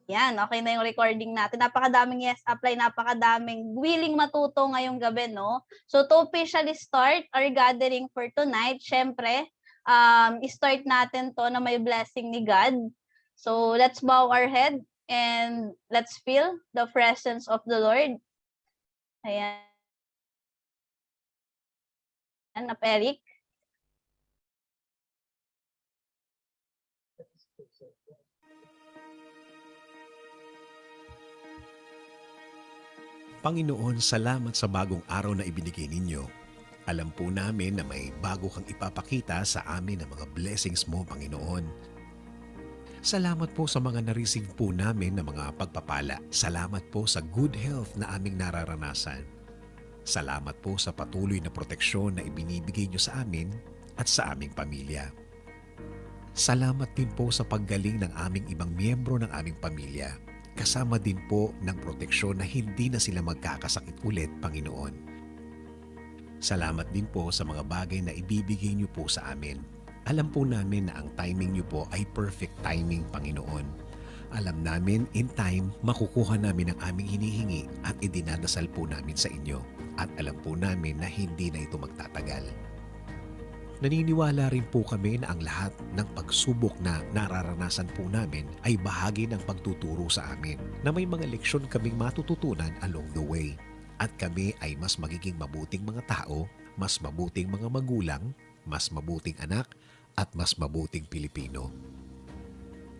Yan, okay na yung recording natin. Napakadaming yes apply, napakadaming willing matuto ngayong gabi, no? So to officially start our gathering for tonight, syempre, start natin to na may blessing ni God. So let's bow our head and let's feel the presence of the Lord. Ayan, Eric. Panginoon, salamat sa bagong araw na ibinigay ninyo. Alam po namin na may bago kang ipapakita sa amin ng mga blessings mo, Panginoon. Salamat po sa mga na-receive po namin na mga pagpapala. Salamat po sa good health na aming nararanasan. Salamat po sa patuloy na proteksyon na ibinibigay nyo sa amin at sa aming pamilya. Salamat din po sa paggaling ng aming ibang miyembro ng aming pamilya. Kasama din po ng proteksyon na hindi na sila magkakasakit ulit, Panginoon. Salamat din po sa mga bagay na ibibigay niyo po sa amin. Alam po namin na ang timing niyo po ay perfect timing, Panginoon. Alam namin in time, makukuha namin ang aming hinihingi at idinadasal po namin sa inyo. At alam po namin na hindi na ito magtatagal. Naniniwala rin po kami na ang lahat ng pagsubok na nararanasan po namin ay bahagi ng pagtuturo sa amin na may mga leksyon kaming matututunan along the way. At kami ay mas magiging mabuting mga tao, mas mabuting mga magulang, mas mabuting anak, at mas mabuting Pilipino.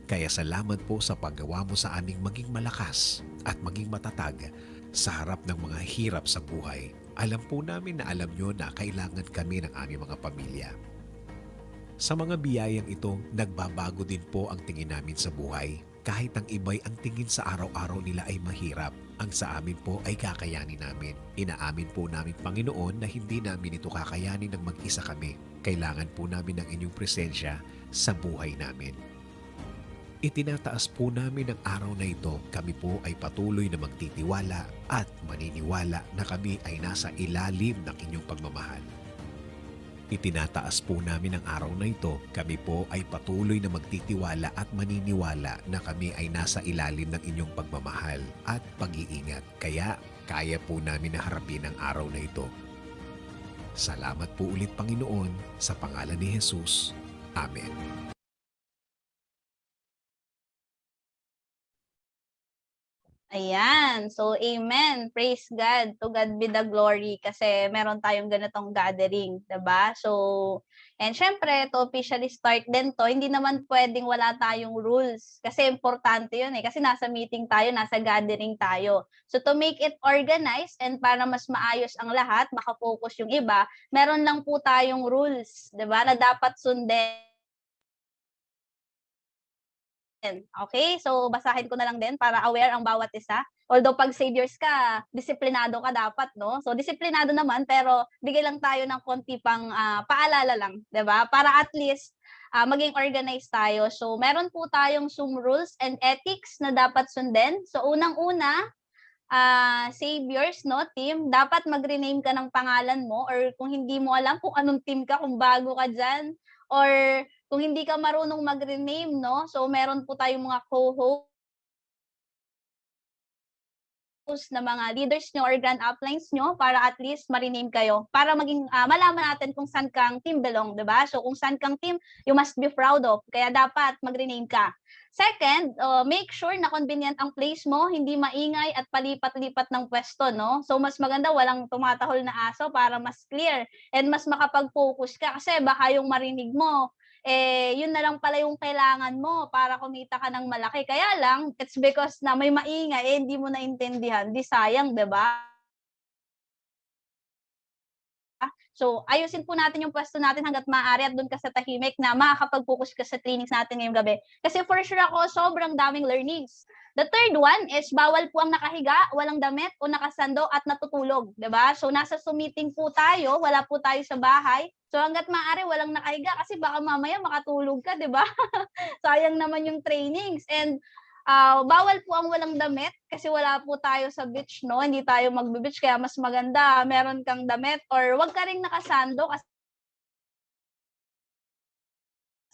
Kaya salamat po sa paggawa mo sa aming maging malakas at maging matatag sa harap ng mga hirap sa buhay. Alam po namin na alam nyo na kailangan kami ng aming mga pamilya. Sa mga biyayang ito, nagbabago din po ang tingin namin sa buhay. Kahit ang iba'y ang tingin sa araw-araw nila ay mahirap, ang sa amin po ay kakayanin namin. Inaamin po namin, Panginoon, na hindi namin ito kakayanin ng mag-isa kami. Kailangan po namin ng inyong presensya sa buhay namin. Itinataas po namin ang araw na ito, kami po ay patuloy na magtitiwala at maniniwala na kami ay nasa ilalim ng inyong pagmamahal. Itinataas po namin ang araw na ito, kami po ay patuloy na magtitiwala at maniniwala na kami ay nasa ilalim ng inyong pagmamahal at pag-iingat. Kaya kaya po namin na harapin ang araw na ito. Salamat po ulit, Panginoon, sa pangalan ni Jesus. Amen. Ayan. So, amen. Praise God. To God be the glory kasi meron tayong ganitong gathering, 'di ba? So, and syempre, to officially start din to, hindi naman pwedeng wala tayong rules kasi importante 'yun eh. Kasi nasa meeting tayo, nasa gathering tayo. So, to make it organized and para mas maayos ang lahat, makafocus yung iba, meron lang po tayong rules, 'di ba? Na dapat sundin. Okay? So, basahin ko na lang din para aware ang bawat isa. Although pag saviors ka, disiplinado ka dapat, no? So, disiplinado naman, pero bigay lang tayo ng konti pang paalala lang, 'di ba? Para at least maging organized tayo. So, meron po tayong Zoom rules and ethics na dapat sundin. So, unang-una, saviors, no, team, dapat mag-rename ka ng pangalan mo or kung hindi mo alam kung anong team ka, kung bago ka dyan, or kung hindi ka marunong mag-rename, no, so meron po tayong mga co-host na mga leaders nyo or grand uplines nyo para at least ma-rename kayo. Para maging malaman natin kung saan kang team belong, di ba? So kung saan kang team, you must be proud of. Kaya dapat mag-rename ka. Second, make sure na convenient ang place mo, hindi maingay at palipat-lipat ng pwesto, no? So mas maganda walang tumatahol na aso para mas clear and mas makapag-focus ka kasi baka yung marinig mo yun na lang pala yung kailangan mo para kumita ka ng malaki. Kaya lang, it's because na may maingay, hindi mo naintindihan. Di sayang, di ba? So, ayusin po natin yung pwesto natin hangga't maaari at doon ka sa tahimik na makakapag-focus ka sa trainings natin ngayong gabi. Kasi for sure ako, sobrang daming learnings. The third one is bawal po ang nakahiga, walang damit o nakasando at natutulog, 'di ba? So nasa Zoom meeting po tayo, wala po tayo sa bahay. So hangga't maaari walang nakahiga kasi baka mamaya makatulog ka, 'di ba? Sayang naman yung trainings. And bawal po ang walang damit kasi wala po tayo sa beach, no? Hindi tayo magbe-beach kaya mas maganda meron kang damit or wag ka ring nakasando kasi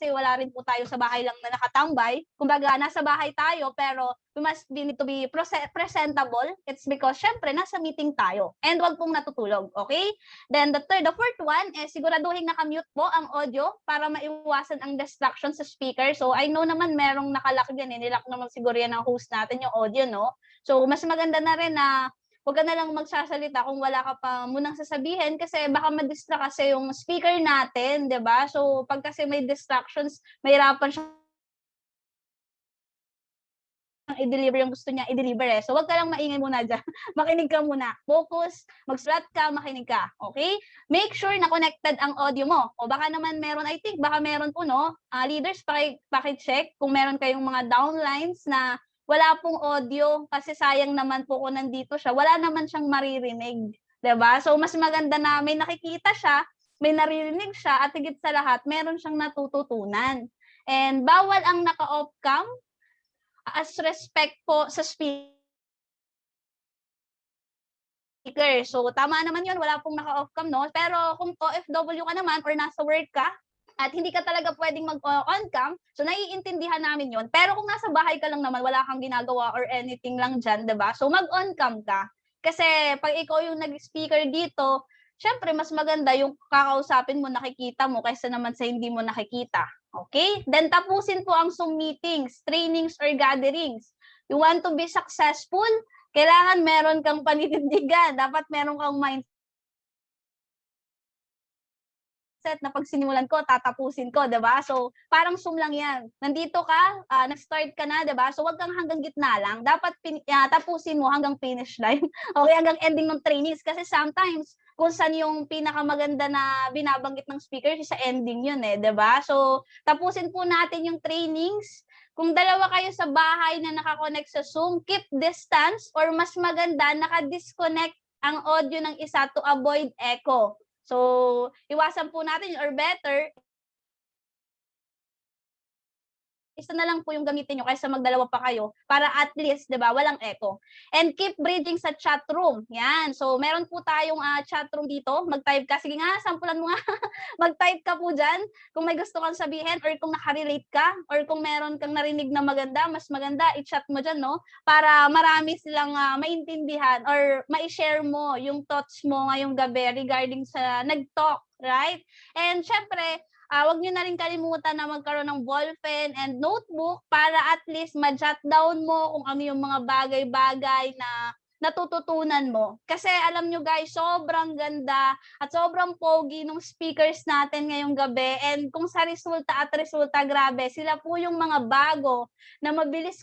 kasi wala rin po tayo sa bahay lang na nakatambay. Kumbaga, nasa bahay tayo, pero we must need to be presentable. It's because, syempre, nasa meeting tayo. And wag pong natutulog, okay? Then, the fourth one, siguraduhin naka-mute po ang audio para maiwasan ang distraction sa speaker. So, I know naman merong nakalock dyan, nilak naman siguro yan ng host natin yung audio, no? So, mas maganda na rin na huwag ka na lang magsasalita kung wala ka pa munang sasabihin kasi baka ma-distract kasi yung speaker natin, 'di ba? So, pag kasi may distractions, mahirapan siyang i-deliver yung gusto niya i-deliver eh. So, huwag ka lang maingay muna dyan. Makinig ka muna. Focus, magsulat ka, makinig ka. Okay? Make sure na connected ang audio mo. O baka naman meron, I think, baka meron po, no? Leaders, paki-check kung meron kayong mga downlines na wala pong audio kasi sayang naman po kung nandito siya. Wala naman siyang maririnig. 'Di ba? So, mas maganda na may nakikita siya, may naririnig siya, at higit sa lahat, meron siyang natututunan. And bawal ang naka-off cam as respect po sa speaker. So, tama naman yun, wala pong naka-off cam, no? Pero kung OFW ka naman or nasa work ka, at hindi ka talaga pwedeng mag-on cam, so naiintindihan namin yun. Pero kung nasa bahay ka lang naman, wala kang ginagawa or anything lang dyan, diba? So, mag-on cam ka. Kasi pag ikaw yung nag-speaker dito, syempre, mas maganda yung kakausapin mo, nakikita mo, kaysa naman sa hindi mo nakikita. Okay? Then, tapusin po ang Zoom meetings, trainings, or gatherings. You want to be successful? Kailangan meron kang paninindigan. Dapat meron kang mindset na pag sinimulan ko, tatapusin ko, 'di ba? So, parang Zoom lang 'yan. Nandito ka, nag-start ka na, 'di ba? So, wag kang hanggang gitna lang. Dapat tapusin mo hanggang finish line. Okay, hanggang ending ng trainings kasi sometimes kung saan yung pinakamaganda na binabanggit ng speaker sa ending 'yun eh, 'di ba? So, tapusin po natin yung trainings. Kung dalawa kayo sa bahay na naka-connect sa Zoom, keep distance or mas maganda naka-disconnect ang audio ng isa to avoid echo. So, iwasan po natin or better, isa na lang po yung gamitin nyo kaysa magdalawa pa kayo para at least, 'di ba, walang echo. And keep bridging sa chat room. Yan. So, meron po tayong chat room dito. Mag-type ka. Sige nga, sampulan mo nga. Mag-type ka po dyan kung may gusto kang sabihin or kung nakarelate ka or kung meron kang narinig na maganda, mas maganda, i-chat mo dyan, no? Para marami silang maintindihan or ma-share mo yung thoughts mo ngayong gabi regarding sa nag-talk, right? And syempre, wag niyo na rin kalimutan na magkaroon ng ballpen and notebook para at least ma-jot down mo kung ano yung mga bagay-bagay na natututunan mo. Kasi alam nyo guys, sobrang ganda at sobrang pogi ng speakers natin ngayong gabi. And kung sa resulta, grabe, sila po yung mga bago na mabilis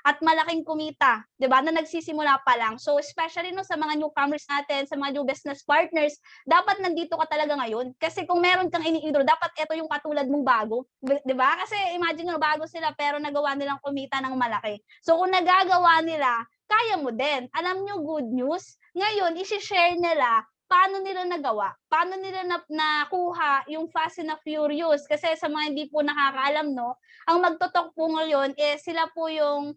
at malaking kumita, 'di ba? Na nagsisimula pa lang. So especially no sa mga newcomers natin, sa mga new business partners, dapat nandito ka talaga ngayon. Kasi kung meron kang ini-intro, dapat ito yung katulad mong bago, 'di ba? Kasi imagine mo bago sila pero nagawa nilang kumita ng malaki. So kung nagagawa nila, kaya mo din. Alam nyo, good news. Ngayon, i-share nila paano nila nagawa, paano nila nakuha yung Fast and Furious. Kasi sa mga hindi po nakakaalam, no, ang magtotalk po ngayon sila po yung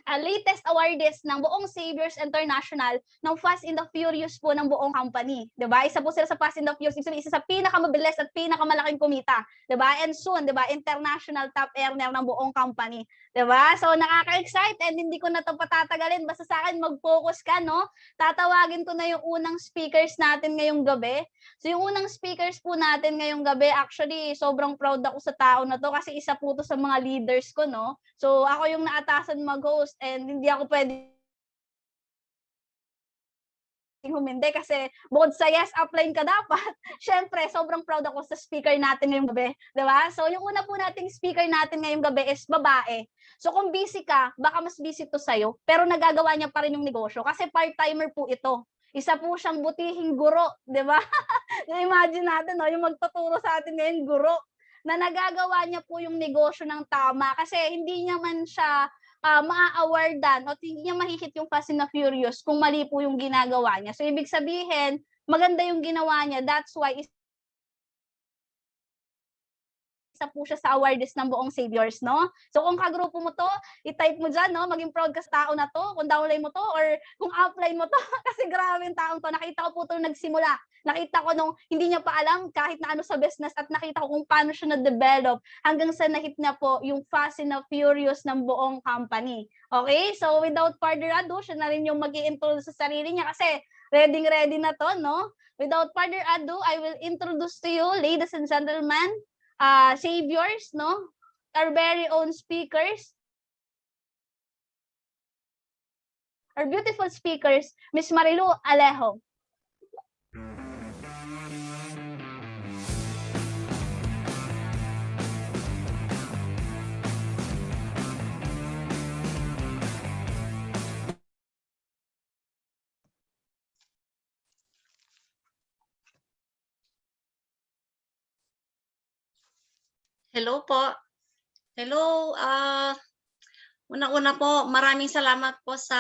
latest awardees ng buong Saviors International ng Fast and the Furious po ng buong company. 'Di ba? Isa po sila sa Fast and the Furious, isa sa pinakamabilis at pinakamalaking kumita. 'Di ba? And soon, 'di ba, international top earner ng buong company. 'Di ba? So nakaka-excite and hindi ko na 'to patatagalin. Basta sa akin mag-focus ka, no? Tatawagin ko na yung unang speakers natin ngayong gabi. So yung unang speakers po natin ngayong gabi, actually sobrang proud ako sa tao na 'to kasi isa po 'to sa mga leaders ko, no? So ako yung naatasan mag-host and hindi ako pwede humindi kasi bukod sa yes, upline ka dapat. Syempre, sobrang proud ako sa speaker natin ngayong gabi. Di ba? So, yung una po nating speaker natin ngayong gabi is babae. So, kung busy ka, baka mas busy to sa'yo, pero nagagawa niya pa rin yung negosyo kasi part-timer po ito. Isa po siyang butihing guro, di ba? Imagine natin, no, yung magtuturo sa atin ngayon, guro, na nagagawa niya po yung negosyo ng tama kasi hindi niya man siya maa-awardan o hindi niya mahihit yung Fast and the Furious kung mali po yung ginagawa niya. So, ibig sabihin, maganda yung ginawa niya. That's why isa po siya sa awardees ng buong Saviors, no? So kung kagrupo mo to, i-type mo dyan, no? Maging proud ka sa tao na to, kung downline mo to, or kung upline mo to, kasi grabe yung taong to. Nakita ko po to nagsimula. Nakita ko nung hindi niya pa alam kahit na ano sa business, at nakita ko kung paano siya na-develop hanggang sa nahit niya po yung Fast and the Furious ng buong company. Okay? So without further ado, siya na rin yung mag-i-introduce sa sarili niya kasi ready na to, no? Without further ado, I will introduce to you, ladies and gentlemen, saviors, no? Our very own speakers, our beautiful speakers, Miss Marilu Alejo. Hello po. Hello, unang-una po, maraming salamat po sa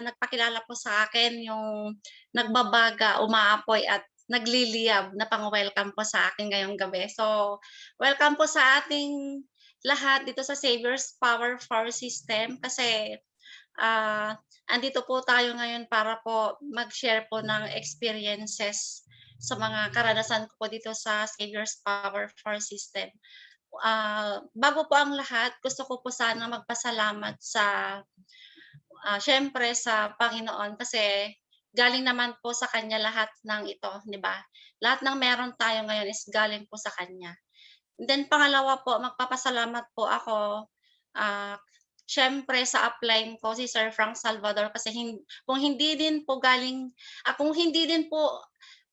nagpakilala po sa akin, yung nagbabaga, umaapoy at nagliliyab na pang-welcome po sa akin ngayong gabi. So, welcome po sa ating lahat dito sa Saviors Power 4 System kasi andito po tayo ngayon para po mag-share po ng experiences sa mga karanasan ko po dito sa Saviors Power 4 System. Bago po ang lahat, gusto ko po sana magpasalamat sa siyempre sa Panginoon kasi galing naman po sa kanya lahat ng ito, 'di ba? Lahat ng meron tayo ngayon is galing po sa kanya. And then pangalawa po, magpapasalamat po ako siyempre sa upline ko si Sir Frank Salvador kasi kung hindi din po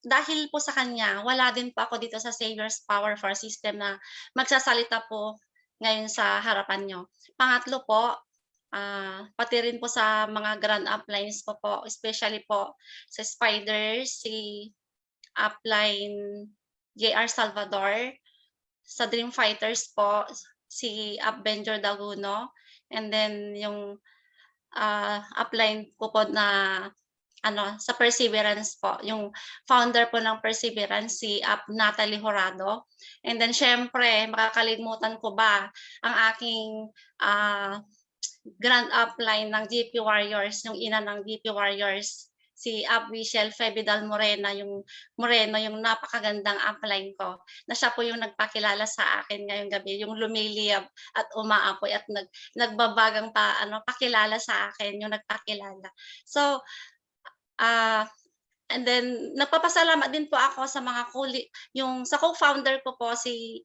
dahil po sa kanya, wala din po ako dito sa Saviors Power 4 System na magsasalita po ngayon sa harapan nyo. Pangatlo po, pati rin po sa mga grand uplines ko po, especially po sa Spiders, si upline JR Salvador, sa Dream Fighters po, si Upbenjor Daguno, and then yung upline ko po na sa Perseverance po, yung founder po ng Perseverance, si Natalie Horado. And then syempre, makakalimutan ko ba ang aking grand upline ng GP Warriors, yung ina ng GP Warriors, si Michelle Febidal Moreno, yung napakagandang upline ko, na siya po yung nagpakilala sa akin ngayong gabi, yung lumiliyab at umaapoy at nagbabagang pakilala sa akin, yung nagpakilala. So, and then nagpapasalamat din po ako sa mga sa co-founder ko po si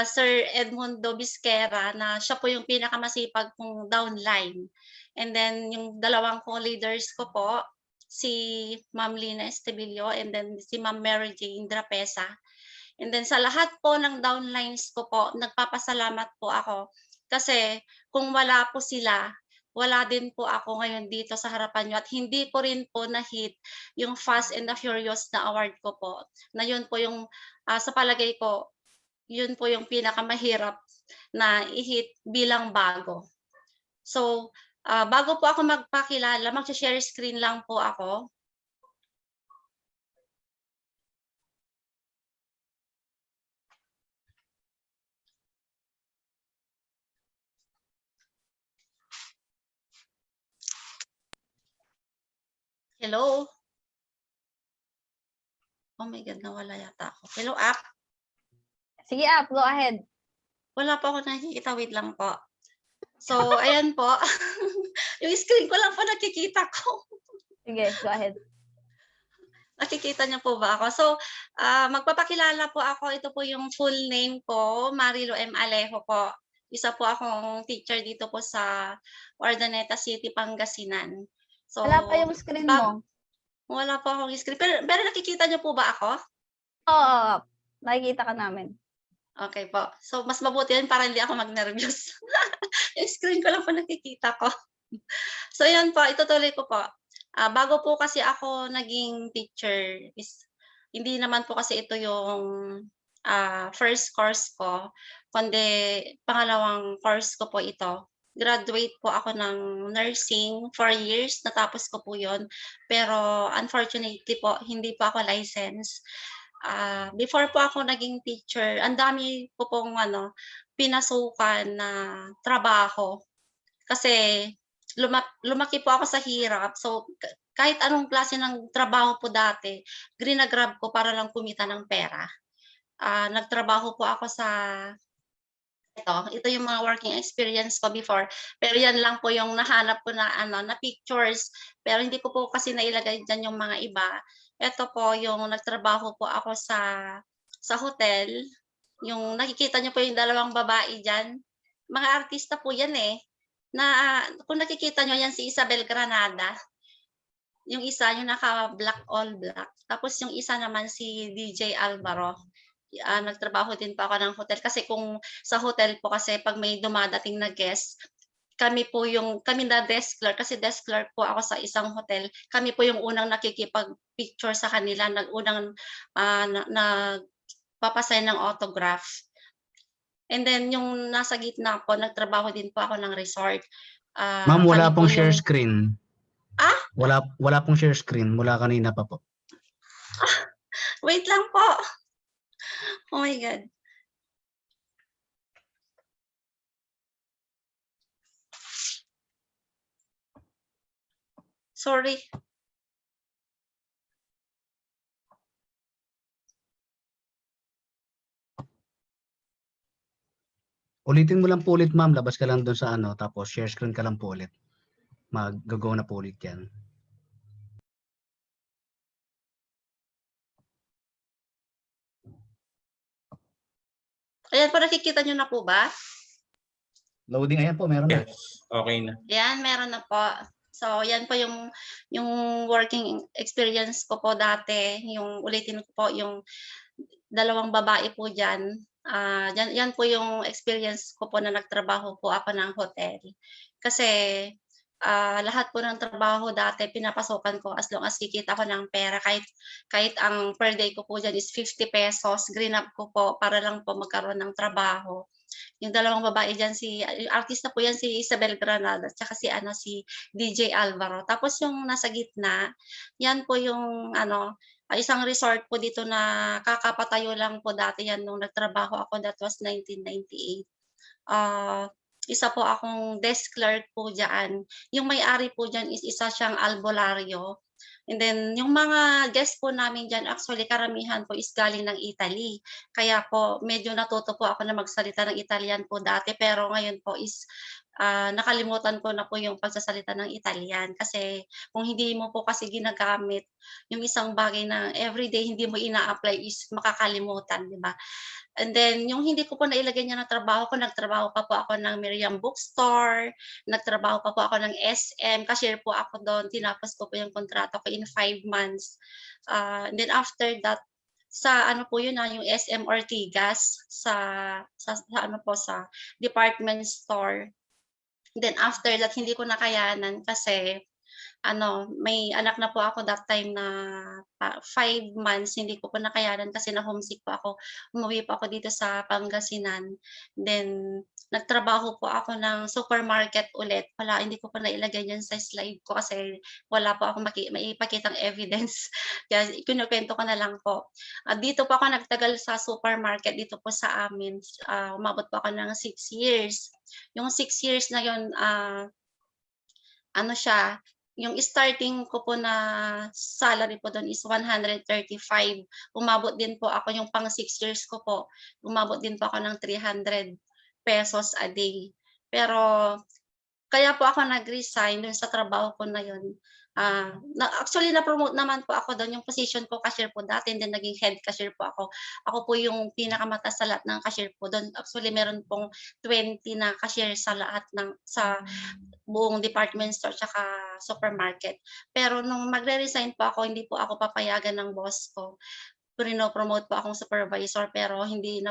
Sir Edmundo Bisquera na siya po yung pinakamasipag kong downline. And then yung dalawang co-leaders ko po, si Ma'am Lina Estebillo and then si Ma'am Mary Jane Drapesa. And then sa lahat po ng downlines ko po, nagpapasalamat po ako kasi kung wala po sila, wala din po ako ngayon dito sa harapan nyo at hindi ko rin po na-hit yung Fast and the Furious na award ko po. Na yun po yung, sa palagay ko, yun po yung pinakamahirap na i-hit bilang bago. So, bago po ako magpakilala, mag-share screen lang po ako. Hello? Oh my God, nawala yata ako. Hello, app? Sige, App, go ahead. Wala po ako nakikita, wait lang po. So, ayan po. Yung screen ko lang po nakikita ko. Sige, go ahead. Nakikita niyo po ba ako? So, magpapakilala po ako. Ito po yung full name ko, Marilu M. Alejo po. Isa po akong teacher dito po sa Urdaneta City, Pangasinan. So, Wala pa yung screen mo. Wala po akong screen. Pero nakikita niyo po ba ako? Oo, nakikita ka namin. Okay po. So, mas mabuti yun para hindi ako mag-nervous. Yung screen ko lang po nakikita ko. So, yun po. Itutuloy ko po. Bago po kasi ako naging teacher, hindi naman po kasi ito yung first course ko, kundi pangalawang course ko po ito. Graduate po ako ng nursing 4 years, natapos ko po yun. Pero unfortunately po, hindi po ako licensed. before po ako naging teacher, ang dami ko pong pinasukan na trabaho. Kasi lumaki po ako sa hirap. So, kahit anong klase ng trabaho po dati, grina-grab ko para lang kumita ng pera. Nagtrabaho po ako sa ito yung mga working experience ko before, pero yan lang po yung nahanap ko na na pictures, pero hindi ko po kasi nailagay diyan yung mga iba. Ito po yung nagtrabaho po ako sa hotel, yung nakikita niyo po yung dalawang babae diyan, mga artista po yan, na kung nakikita niyo yan si Isabel Granada, yung isa yung naka-black all black, tapos yung isa naman si DJ Alvaro. Nagtrabaho din po ako ng hotel kasi kung sa hotel po kasi 'pag may dumadating na guest, kami na desk clerk kasi desk clerk po ako sa isang hotel, kami po yung unang nakikipag-picture sa kanila, unang, nagpapa-sign ng autograph. And then yung nasa gitna po, nagtrabaho din po ako ng resort. Ma'am, wala Kami po pong share yung screen. ah, Wala pong share screen mula kanina pa po. wait lang po. Oh my God. Sorry. Ulitin mo lang po ulit, ma'am. Labas ka lang doon sa tapos share screen ka lang po ulit. Mag-go na po ulit yan. Ayan po, nakikita niyo na po ba? Loading, ayan po, meron na. Yes, okay na. Yan, meron na po. So, yan po yung working experience ko po dati. Yung ulitin ko po, yung dalawang babae po diyan. Yan po yung experience ko po na nagtrabaho po ako ng hotel. Kasi lahat po ng trabaho dati pinapasokan ko as long as kikita ko ng pera, kahit ang per day ko po diyan is 50 pesos, green up ko po para lang po magkaroon ng trabaho. Yung dalawang babae diyan, yung artista po yan, si Isabel Granada at saka si DJ Alvaro. Tapos yung nasa gitna, yan po yung isang resort po dito na kakapatayo lang po dati yan nung nagtrabaho ako, that was 1998. Isa po akong desk clerk po diyan. Yung may-ari po diyan is isa siyang albularyo. And then yung mga guest po namin diyan, actually karamihan po is galing ng Italy. Kaya po medyo natuto po ako na magsalita ng Italian po dati, pero ngayon po is nakalimutan ko na po yung pagsasalita ng Italian. Kasi kung hindi mo po kasi ginagamit yung isang bagay na everyday hindi mo ina-apply is makakalimutan, di ba? And then yung hindi ko po nailagay niya na trabaho ko, nagtrabaho pa po ako ng Meriam Bookstore, nagtrabaho pa po ako ng SM, cashier po ako do'n, tinapos ko po yung kontrata ko in 5 months. And then after that, sa po yun, yung SM Ortigas sa department store. Then after that, hindi ko nakayanan kasi may anak na po ako that time na 5 months, hindi ko po nakayanan kasi na-homesick po ako. Umuwi po ako dito sa Pangasinan. Then nagtrabaho po ako ng supermarket ulit. Hindi ko pa nailagay yan sa slide ko kasi wala po akong maipakitang evidence. Kaya kinukuwento ko na lang po. Dito po ako nagtagal sa supermarket dito po sa amin. Umabot po ako ng 6 years. Yung 6 years na yun, siya, yung starting ko po na salary po doon is 135. Umabot din po ako yung pang 6 years ko po, umabot din po ako ng 300 pesos a day. Pero kaya po ako nag-resign dun sa trabaho ko na yun. Actually na-promote naman po ako doon, yung position ko cashier po dati, and then naging head cashier po ako. Ako po yung pinakamataas sa lahat ng cashier po doon. Actually meron pong 20 na cashier sa buong department store tsaka supermarket. Pero nung magre-resign po ako, hindi po ako papayagan ng boss ko. Prino-promote po akong supervisor, pero hindi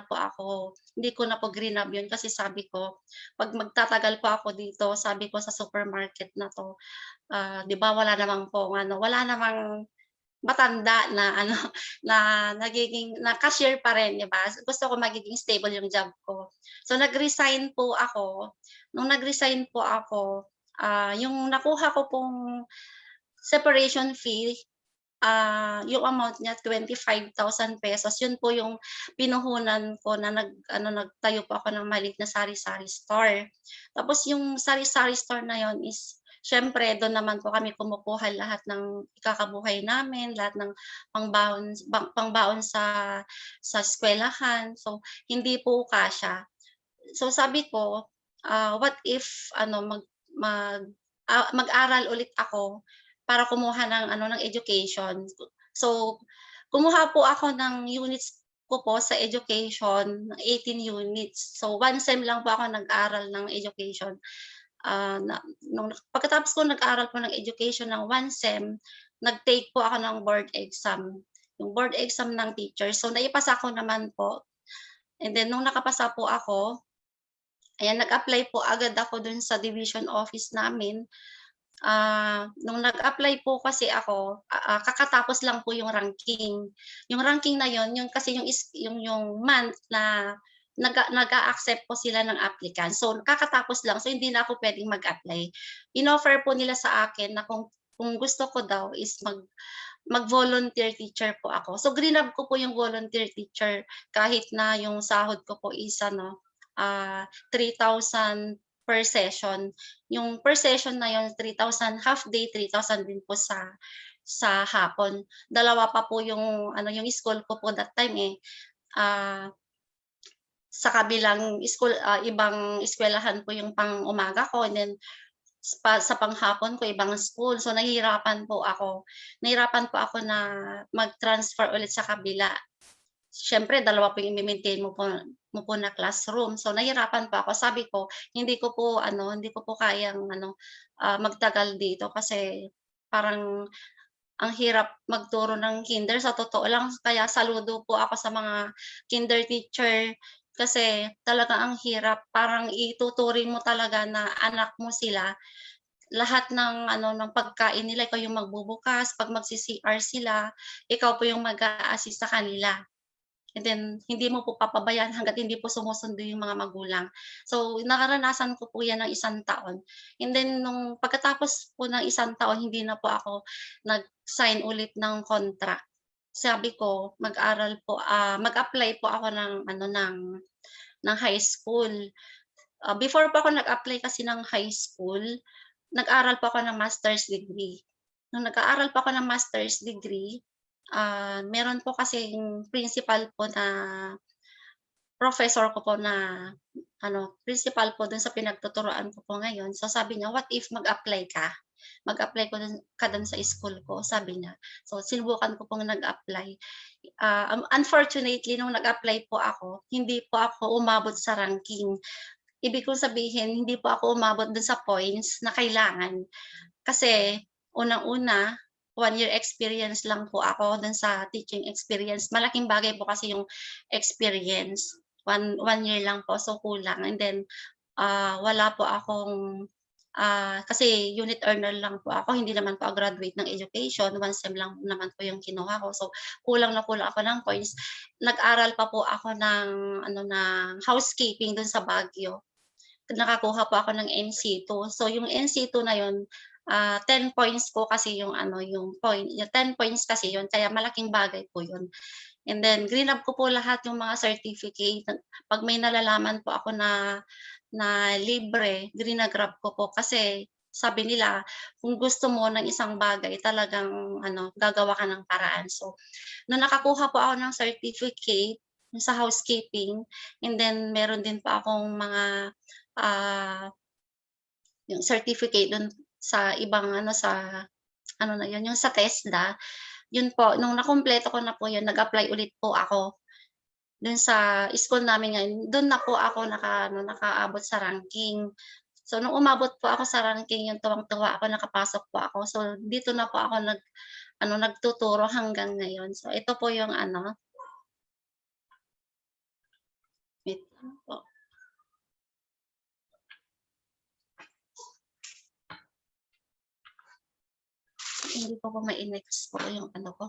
ko na po grinab yun kasi sabi ko, 'pag magtatagal po ako dito, sabi ko sa supermarket na 'to, 'di ba wala namang matanda na na na cashier pa rin, 'di ba? Gusto ko magiging stable yung job ko. So nag-resign po ako. Nung nag-resign po ako, yung nakuha ko pong separation fee, yung amount niya 25,000 pesos. Yun po yung pinuhunan ko na nagtayo po ako ng maliit na sari-sari store. Tapos yung sari-sari store na yun is siyempre dun naman po kami kumukuha lahat ng ikakabuhay namin, lahat ng pangbaon sa eskuwelahan. So, hindi po kasya. So, sabi ko, what if mag-aral ulit ako para kumuha ng education. So, kumuha po ako ng units ko po sa education, 18 units. So, 1 sem lang po ako nag-aral ng education. Pagkatapos ko nag-aral po ng education ng 1 sem, nag-take po ako ng board exam, yung board exam ng teacher. So, naipasa ko naman po. And then, nung nakapasa po ako, ayan, nag-apply po agad ako dun sa division office namin. Nung nag-apply po kasi ako, kakatapos lang po yung ranking. Yung ranking na yon, yung kasi yung month na nag-a-accept po sila ng applicant. So, kakatapos lang, so hindi na ako puwedeng mag-apply. Inoffer po nila sa akin na kung gusto ko daw is mag-volunteer teacher po ako. So, grinab ko po yung volunteer teacher kahit na yung sahod ko po is 3,000 per session. Yung per session na yun 3,000, half day 3,000 din po sa hapon. Dalawa pa po yung yung school ko po that time sa kabilang school, ibang eskuwelahan po yung pang-umaga ko, and then sa panghapon ko ibang school. So, nahihirapan po ako na mag-transfer ulit sa kabila. Siyempre dalawa po yung i-maintain mo po na classroom. So, nahirapan pa ako. Sabi ko, hindi ko po kayang magtagal dito kasi parang ang hirap magturo ng kinder, sa totoo lang. Kaya saludo po ako sa mga kinder teacher kasi talaga ang hirap. Parang ituturing mo talaga na anak mo sila. Lahat ng pagkain nila ikaw yung magbubukas, 'pag magsi-CR sila, ikaw po yung mag-a-assist sa kanila. And then hindi mo po papabayaan hangga't hindi po sumusundo yung mga magulang. So, naranasan ko po 'yan ng 1 taon. And then nung pagkatapos po ng 1 taon, hindi na po ako nag-sign ulit ng contract. Sabi ko mag-apply po ako ng high school. Before po ako nag-apply kasi ng high school, nag-aral po ako ng master's degree. Nung nag-aaral po ako ng master's degree, meron po kasing principal po na professor ko po na principal po dun sa pinagtuturuan ko po ngayon. So, sabi niya, "What if mag-apply ka? Mag-apply ka dun sa school ko," sabi niya. So, sinubukan ko pong nag-apply. Unfortunately, nung nag-apply po ako, hindi po ako umabot sa ranking. Ibig kong sabihin, hindi po ako umabot dun sa points na kailangan. Kasi unang-una, 1 year experience lang po ako dun sa teaching experience. Malaking bagay po kasi yung experience. One year lang po, so kulang. And then, wala po akong kasi unit earner lang po ako, hindi naman po ako graduate ng education, 1 sem lang naman po yung kinuha ko. So, kulang na kulang ako ng points. Nag-aral pa po ako ng housekeeping dun sa Baguio. Nakakuha po ako ng NC2. So, yung NC2 na yun, 10 points po kasi yung yung 10 points kasi yun, kaya malaking bagay po yun. And then grinab ko po lahat yung mga certificate. 'Pag may nalalaman po ako na libre, grina-grab ko po kasi sabi nila kung gusto mo ng isang bagay talagang gagawa ka ng paraan. So, nung nakakuha po ako ng certificate sa housekeeping, and then meron din pa akong mga yung certificate dun sa ibang sa na yun, yung sa TESDA. Yun po, nung nakumpleto ko na po yun, nag-apply ulit po ako dun sa school namin ngayon. Dun na po ako nakaabot sa ranking. So, nung umabot po ako sa ranking, yun, tuwang-tuwa ako, nakapasok po ako. So, dito na po ako nagtuturo hanggang ngayon. So, ito po yung wait lang po. Hindi ko po mai-next po yung ko.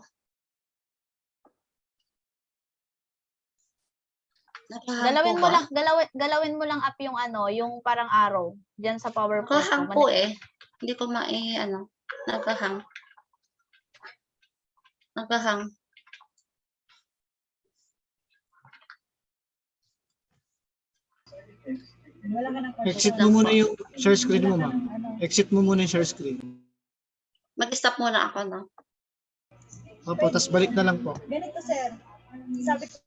Galawin mo lang, galawin mo lang up yung yung parang arrow diyan sa PowerPoint Nakahang po eh. Hindi ko nagahang. Nagahang. Exit mo muna yung share screen mo, ma'am. Exit mo muna yung share screen. Mag-stop muna ako, no? Opo, tas balik na lang po. Ganito, sir. Sabi ko,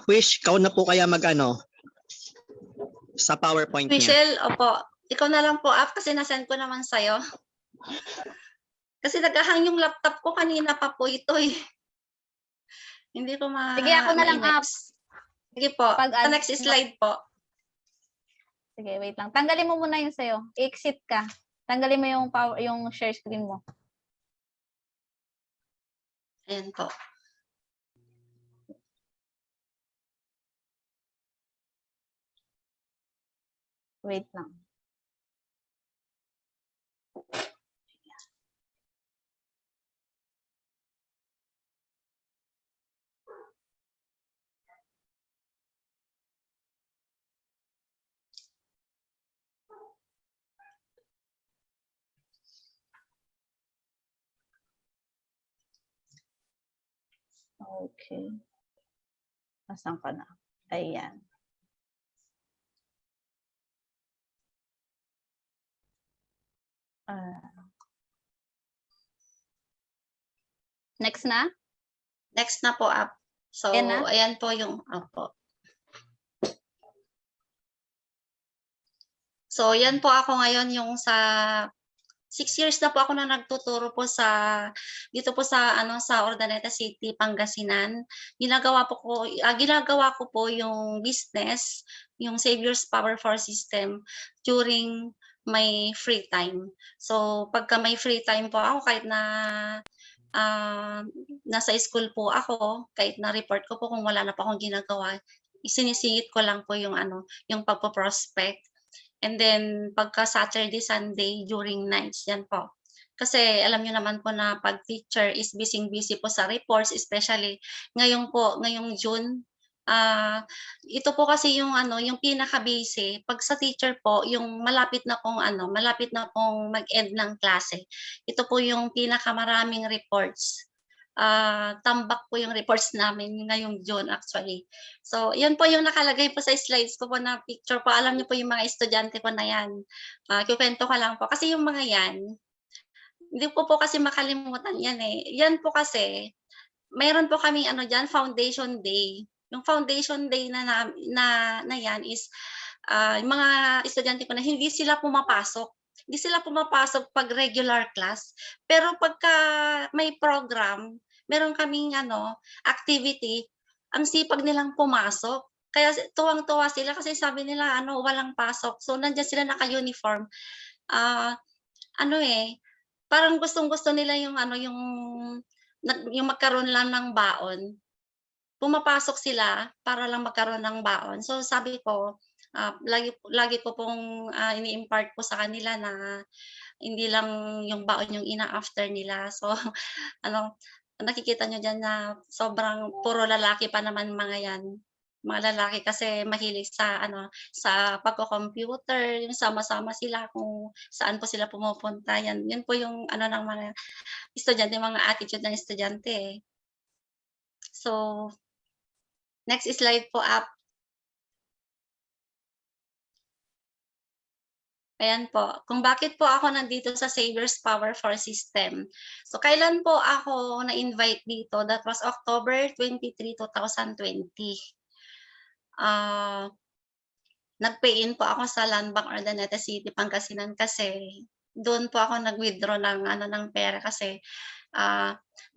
Wish, ikaw na po kaya mag-ano sa PowerPoint niya. Michelle, opo. Ikaw na lang po, kasi nasend ko naman sa'yo. Kasi nagahang yung laptop ko kanina pa po ito eh. Hindi ko Sige, ako na lang, ma-next. Sige po. Sa next slide po. Sige, wait lang. Tanggalin mo muna yung sa'yo. Exit ka. Tanggalin mo yung share screen mo. Ayan po. Wait lang. Okay. Nasaan ka na? Ayan. Next na? Next na po up. So, Ayan na? ayan po yung po. So, yan po ako ngayon yung sa 6 years na po ako na nagtuturo po dito po sa Urdaneta City, Pangasinan. Ginagawa ko po yung business, yung Savior's Power for System during my free time. So, pagka may free time po ako, kahit na nasa school po ako, kahit na report ko po kung wala na po akong ginagawa, isinisingit ko lang po yung yung pagpo-prospect. And then pagka Saturday, Sunday during nights, yan po. Kasi alam niyo naman po na pag teacher is busy po sa reports, especially ngayong June. Ito po kasi yung yung pinaka-busy. Pag sa teacher po, yung malapit na pong mag-end ng klase. Ito po yung pinakamaraming reports. Tambak po yung reports namin ngayong June actually. So, yan po yung nakalagay po sa slides ko po na picture po. Alam niyo po yung mga estudyante ko na yan. Kikwento ko lang po. Kasi yung mga yan, hindi ko po kasi makalimutan yan eh. Yan po kasi, mayroon po kami dyan, Foundation Day. Yung Foundation Day na yan is, yung mga estudyante ko na hindi sila pumapasok. Hindi sila pumapasok pag regular class. Pero pagka may program, meron kaming activity, ang sipag nilang pumasok. Kaya tuwang-tuwa sila kasi sabi nila walang pasok. So nandiyan sila naka-uniform. Parang gustong-gusto nila yung yung magkaroon lang ng baon. Pumapasok sila para lang magkaroon ng baon. So sabi ko, lagi ko pong ini-impart po sa kanila na hindi lang yung baon yung ina-after nila. So nakikita nyo dyan na sobrang puro lalaki pa naman mga yan. Mga lalaki kasi mahilig sa pagko-computer, yung sama-sama sila kung saan po sila pumupunta. Yan po yung ng mga estudyante, mga attitude ng estudyante eh. So, next slide po up. Ayan po, kung bakit po ako nandito sa Savior's Power for System. So, kailan po ako na-invite dito? That was October 23, 2020. Nag-pay-in po ako sa Land Bank Urdaneta City, Pangasinan kasi doon po ako nag-withdraw ng pera kasi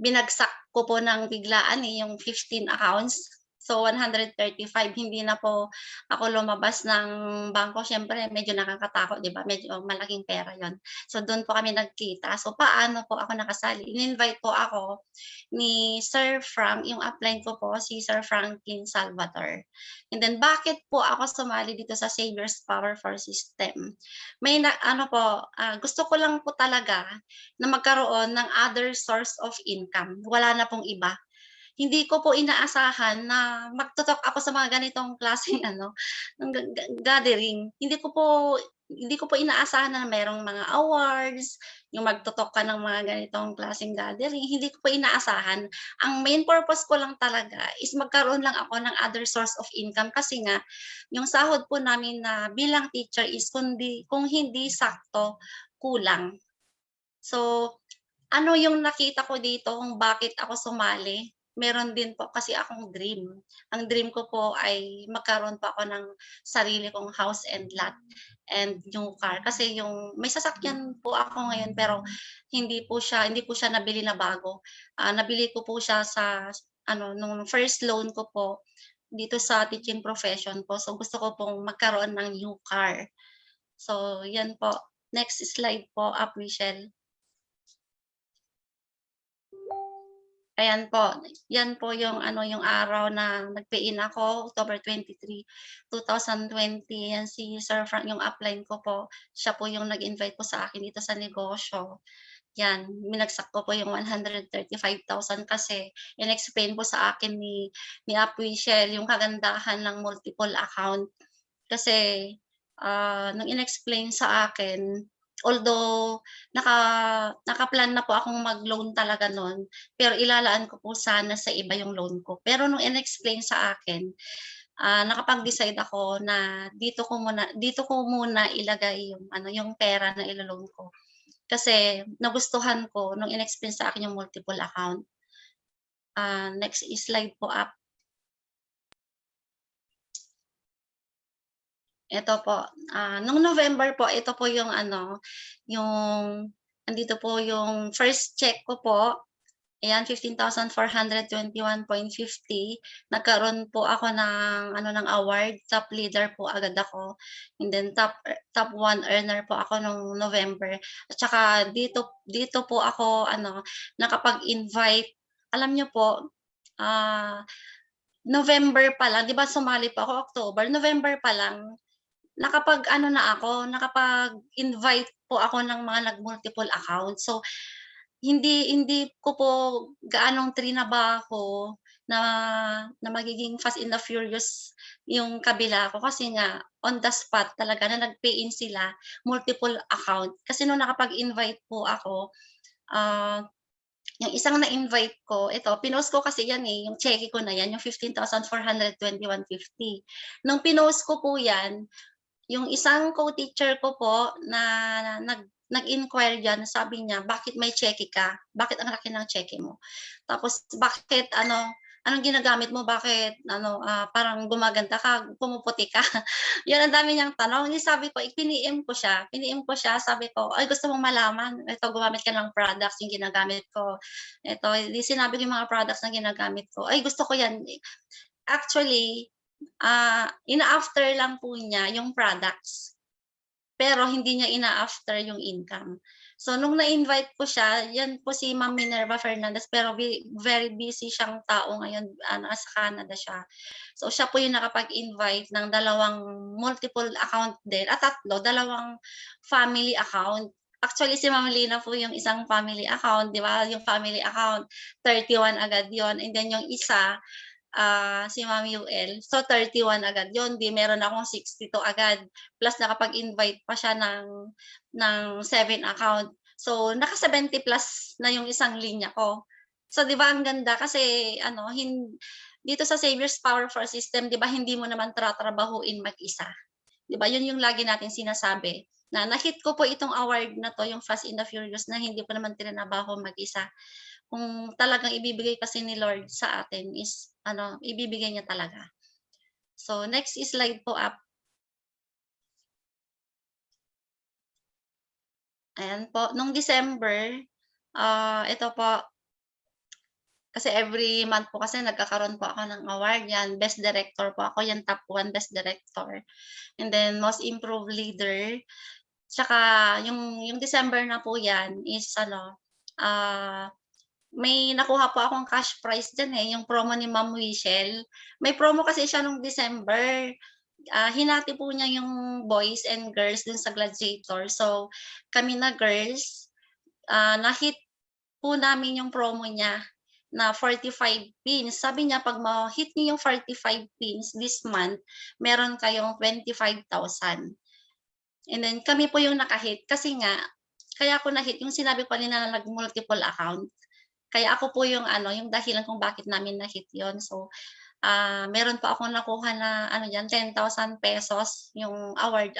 binagsak ko po ng biglaan yung 15 accounts. So 135, hindi na po ako lumabas ng bangko. Siyempre, medyo nakakatakot, di ba? Medyo malaking pera yon. So doon po kami nagkita. So paano po ako nakasali? In-invite po ako ni Sir Frank, yung upline ko po, si Sir Franklin Salvador. And then bakit po ako sumali dito sa Savior's Power for System? May gusto ko lang po talaga na magkaroon ng other source of income. Wala na pong iba. hindi ko po inaasahan na magto-talk ako sa mga ganitong klaseng ng gathering. Hindi ko po inaasahan na merong mga awards, yung magto-talk ka ng mga ganitong klaseng gathering, hindi ko po inaasahan. Ang main purpose ko lang talaga is magkaroon lang ako ng other source of income kasi nga yung sahod po namin na bilang teacher is kung hindi sakto, kulang. So, ano yung nakita ko dito kung bakit ako sumali, meron din po kasi akong dream. Ang dream ko po ay magkaroon pa ako ng sarili kong house and lot and new car. Kasi yung may sasakyan po ako ngayon pero hindi ko siya nabili na bago. Nabili ko po siya sa nung first loan ko po dito sa teaching profession ko. So gusto ko pong magkaroon ng new car. So yan po. Next slide po, Michelle. Ayan po, yan po yung yung araw na nag-pay-in ako, October 23, 2020. Yan si Sir Frank, yung upline ko po. Siya po yung nag-invite po sa akin dito sa negosyo. Yan, minagsak ko po yung 135,000 kasi in-explain po sa akin ni Michelle yung kagandahan ng multiple account. Kasi nung in-explain sa akin, although naka-plan na po akong mag-loan talaga nun, pero ilalaan ko po sana sa iba yung loan ko. Pero nung in-explain sa akin, nakapag-decide ako na dito ko muna ilagay yung pera na ilo-loan ko. Kasi nagustuhan ko nung in-explain sa akin yung multiple account. Next slide po, Ito po, nung November po, ito po yung andito po yung first check ko po. Ayan, 15,421.50. Nagkaroon po ako ng award, top leader po agad ako. And then top 1 earner po ako nung November. At saka dito po ako nakapag-invite. Alam niyo po, November pa lang, 'di ba sumali pa ako October, November pa lang nakapag-invite po ako ng mga nag-multiple account. So, hindi ko po gaanong trinabaho na magiging Fast and the Furious yung kabila ko kasi nga on the spot talaga na nag-pay in sila, multiple account. Kasi nung nakapag-invite po ako, yung isang na-invite ko, ito, pinost ko kasi yan yung cheque ko na yan, yung 15,421.50. Nung pinost ko po yan, yung isang co-teacher ko po na nag-inquire diyan, sabi niya, "Bakit may cheque ka? Bakit ang laki ng cheque mo? Tapos bakit anong ginagamit mo? Bakit parang gumaganda ka, pumuputi ka?" 'Yun ang dami niyang tanong. Di sabi ko, pini-M ko siya, sabi ko, "Ay gusto mong malaman? Ito gumamit ka ng products yung ginagamit ko. Ito, di sinabi ko yung mga products na ginagamit ko. Ay gusto ko 'yan." Actually, ina-after lang po niya yung products, pero hindi niya ina-after yung income. So nung na-invite ko siya, yan po si Ma'am Minerva Fernandez, pero very busy siyang tao ngayon, nasa Canada siya. So siya po yung nakapag-invite ng 2 multiple account din, 3, 2 family account. Actually si Ma'am Lina po yung isang family account, 'di ba? Yung family account, 31 agad yon, and then yung isa si Ma'am UL. So 31 agad 'yun, di meron akong 62 agad. Plus nakapag-invite pa siya ng 7 account. So naka 70 plus na yung isang linya ko. So 'di ba ang ganda kasi dito sa Xavier's Power for System, 'di ba hindi mo naman tratrabahuin mag-isa. 'Di ba 'yun yung lagi natin sinasabi na na-hit ko po itong award na 'to, yung Fast and the Furious, na hindi ko naman trinabaho mag-isa. Kung talagang ibibigay kasi ni Lord sa atin is ibibigay niya talaga. So next slide po, Ayan po, nung December, ito po, kasi every month po kasi nagkakaroon po ako ng award, yan, Best Director po ako, yan top 1 Best Director. And then Most Improved Leader. Tsaka yung December na po yan is may nakuha po akong cash prize diyan, yung promo ni Ma'am Michelle. May promo kasi siya nung December. Hinati po niya yung boys and girls dun sa Gladiator. So, kami na girls, na-hit po namin yung promo niya. na 45 pins. Sabi niya 'pag ma-hit niyo yung 45 pins this month, meron kayong 25,000. And then kami po yung naka-hit kasi nga kaya ako na-hit yung sinabi ko kanina na nag-multiple account. Kaya ako po yung ano, yung dahilan kung bakit namin na-hit yun. So, meron pa akong nakuha na ano diyan, 10,000 pesos yung award,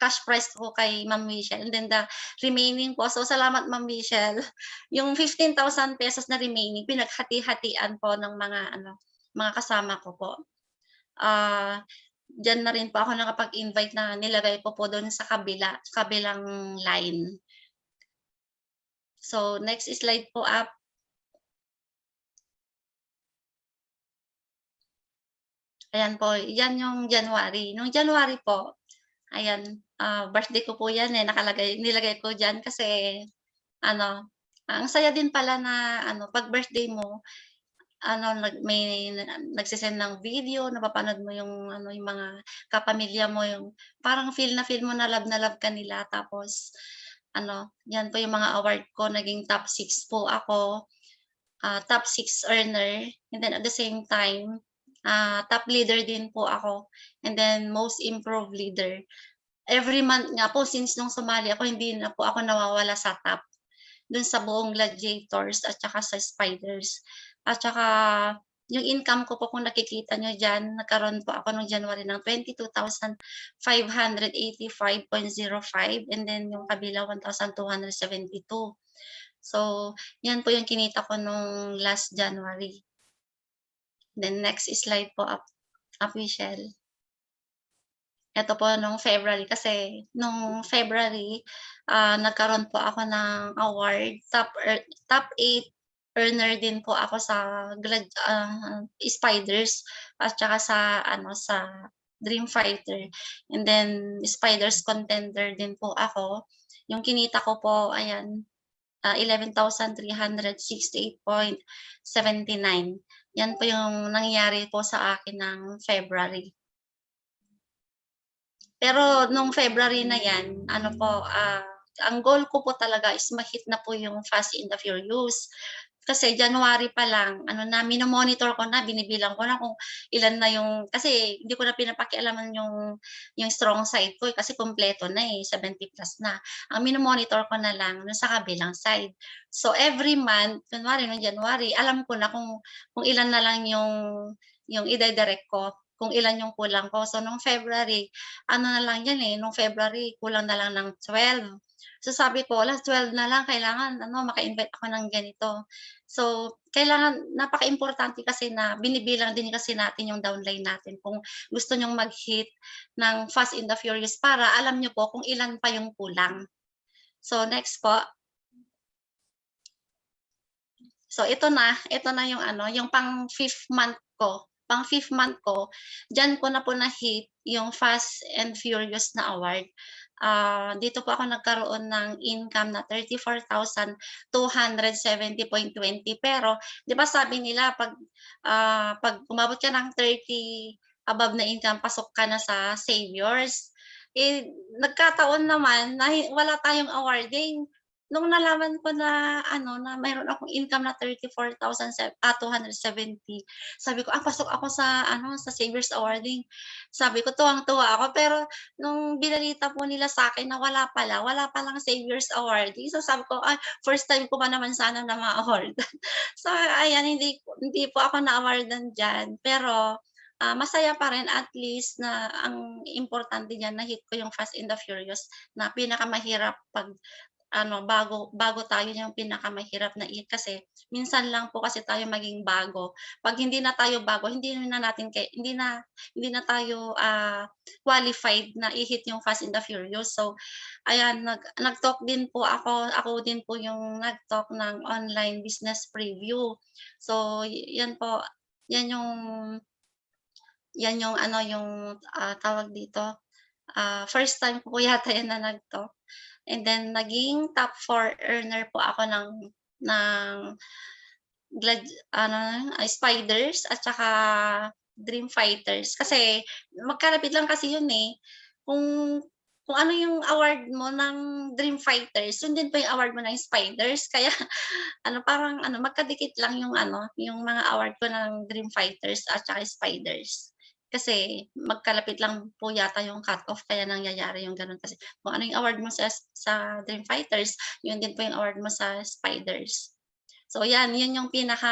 cash prize ko kay Ma'am Michelle. And then the remaining po, so salamat Ma'am Michelle. Yung 15,000 pesos na remaining, pinaghati-hatian po ng mga ano, mga kasama ko po. Diyan na rin po ako nakapag-invite na nilagay ko po dun sa kabilang line. So, next slide po up. Ayan po, yan yung January. Nung January po, ayan, birthday ko po yan eh, nilagay ko diyan kasi ano, ang saya din pala na ano, 'pag birthday mo, ano, may nagse-send ng video, napapanood mo yung ano, yung mga kapamilya mo, yung parang feel mo na love ka nila. Tapos ano, yan po yung mga award ko, naging top 6 po ako, top 6 earner, and then at the same time, top leader din po ako, and then most improved leader. Every month nga po since nung sumali ako, hindi na po ako nawawala sa top, dun sa buong gladiators at saka sa spiders. At saka yung income ko po kung nakikita niyo diyan, nagkaroon po ako nung January ng 22,585.05 and then yung kabila 1,272. So, yan po yung kinita ko nung last January. Then next slide po up, Michelle. Ito po nung February kasi nung February, nagkaroon po ako ng award, top 8 earner din po ako sa Spiders at saka sa ano, sa Dream Fighter. And then Spiders contender din po ako. Yung kinita ko po, ayan, 11,368.79. Yan po yung nangyari po sa akin ng February. Pero nung February na yan, ano po, ang goal ko po talaga is ma-hit na po yung Fast and the Furious. Kasi January pa lang, ano na, mino-monitor ko na, binibilang ko na kung ilan na yung, kasi hindi ko na pinapakialaman yung strong side ko, kasi kumpleto na eh, 70 plus na. Ang mino-monitor ko na lang dun sa kabilang side. So every month, kunwari nung January, alam ko na kung ilan na lang yung ide-direct ko, kung ilan yung kulang ko. So nung February, ano na lang yan eh, nung February, kulang na lang ng 12. So sabi ko, wala, 12 na lang, kailangan ano, maka-invite ako ng ganito. So, kailangan, napaka-importante kasi na binibilang din kasi natin yung downline natin kung gusto nyong mag-hit ng Fast and the Furious para alam nyo po kung ilan pa yung kulang. So, next po. So, ito na yung ano, yung pang 5th month ko. Pang 5th month ko, dyan ko na po na-hit yung Fast and Furious na award. Dito po ako nagkaroon ng income na 34,270.20. Pero, di ba sabi nila, pag umabot ka ng 30 above na income, pasok ka na sa Saviors. Eh, nagkataon naman na wala tayong awarding. Nung nalaman ko na ano, na mayroon akong income na 34,270, sabi ko, pasok ako sa ano, sa Saviors Awarding. Sabi ko, tuwang-tuwa ako. Pero nung binalita po nila sa akin na wala palang Saviors Awarding. So sabi ko, first time ko pa naman sana na ma-award. So ayan, hindi po ako na-awardan diyan. Pero masaya pa rin, at least na ang importante diyan, na-hit ko yung Fast and the Furious na pinakamahirap pag ano, bago tayo yung pinakamahirap na kasi minsan lang po kasi tayo maging bago. Pag hindi na tayo bago, hindi na tayo qualified na i-hit yung Fast and the Furious. So ayan, nag-talk din po ako din po yung nag-talk ng online business preview. So yan po, yan yung ano, yung tawag dito, first time ko yata yan na nag-talk. And then naging top 4 earner po ako ng Spiders at saka Dream Fighters. Kasi magkalapit lang kasi yun eh. Kung kung ano yung award mo ng Dream Fighters, yun din po yung award mo ng Spiders. Kaya parang magkadikit lang yung yung mga award ko ng Dream Fighters at saka Spiders. Kasi magkalapit lang po yata yung cut-off kaya nangyayari yung gano'n. Kasi kung ano yung award mo sa Dream Fighters, yun din po yung award mo sa Spiders. So yan, yun yung pinaka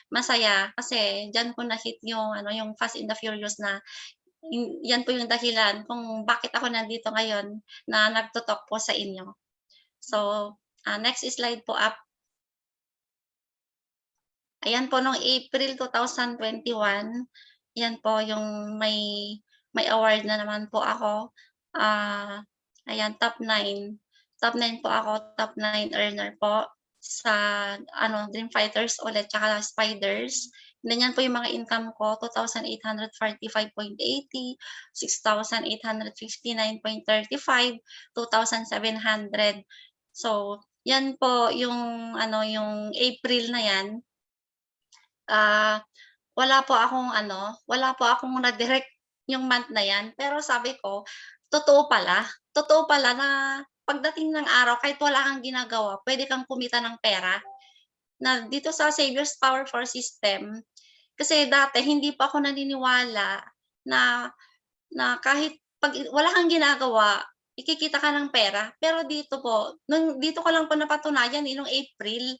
masaya kasi diyan ko na-hit yung Fast and the Furious na yan po yung dahilan kung bakit ako nandito ngayon na nagto-talk po sa inyo. So, next slide po up. Ayan po nung April 2021, yan po yung may award na naman po ako. Ayan, top 9. Top 9 po ako, top 9 earner po sa Dream Fighters ulit tsaka Spiders. Ganyan po yung mga income ko, 2,845.80, 6,859.35, 2,700. So, yan po yung yung April na yan. Wala po akong na-direct yung month na yan. Pero sabi ko, totoo pala na pagdating ng araw kahit wala kang ginagawa, pwede kang kumita ng pera. Na dito sa Savior's Power 4 System, kasi dati hindi pa ako naniniwala na kahit wala kang ginagawa, ikikita ka ng pera. Pero dito po, dito ko lang po napatunayan nung April,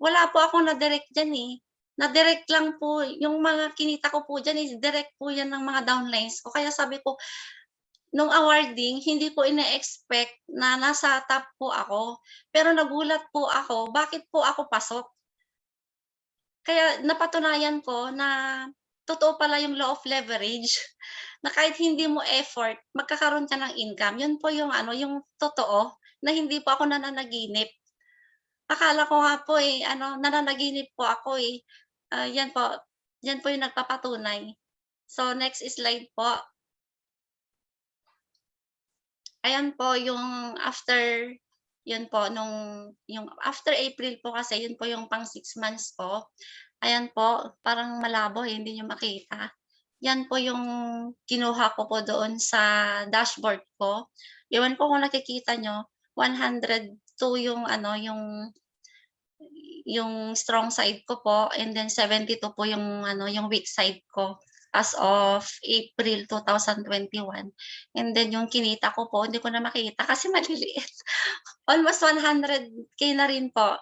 wala po akong na-direct diyan eh. Na-direct lang po yung mga kinita ko po diyan, direct po yan ng mga downlines ko. Kaya sabi ko, nung awarding, hindi ko ina-expect na nasa top po ako. Pero nagulat po ako, bakit po ako pasok? Kaya napatunayan ko na totoo pala yung law of leverage na kahit hindi mo effort, magkakaroon ka ng income. Yun po yung yung totoo na hindi po ako nananaginip. Akala ko nga po nananaginip po ako eh. Yan po yung nagpapatunay. So next slide po. Ayan po yung after, yun po yung after April po kasi yun po yung pang 6 months po. Ayan po, parang malabo hindi niyo makita. Yan po yung kinuha ko po doon sa dashboard ko. Ewan ko kung nakikita nyo, 102 yung strong side ko po and then 72 po yung weak side ko as of April 2021. And then yung kinita ko po, hindi ko na makita kasi maliliit. Almost 100K na rin po.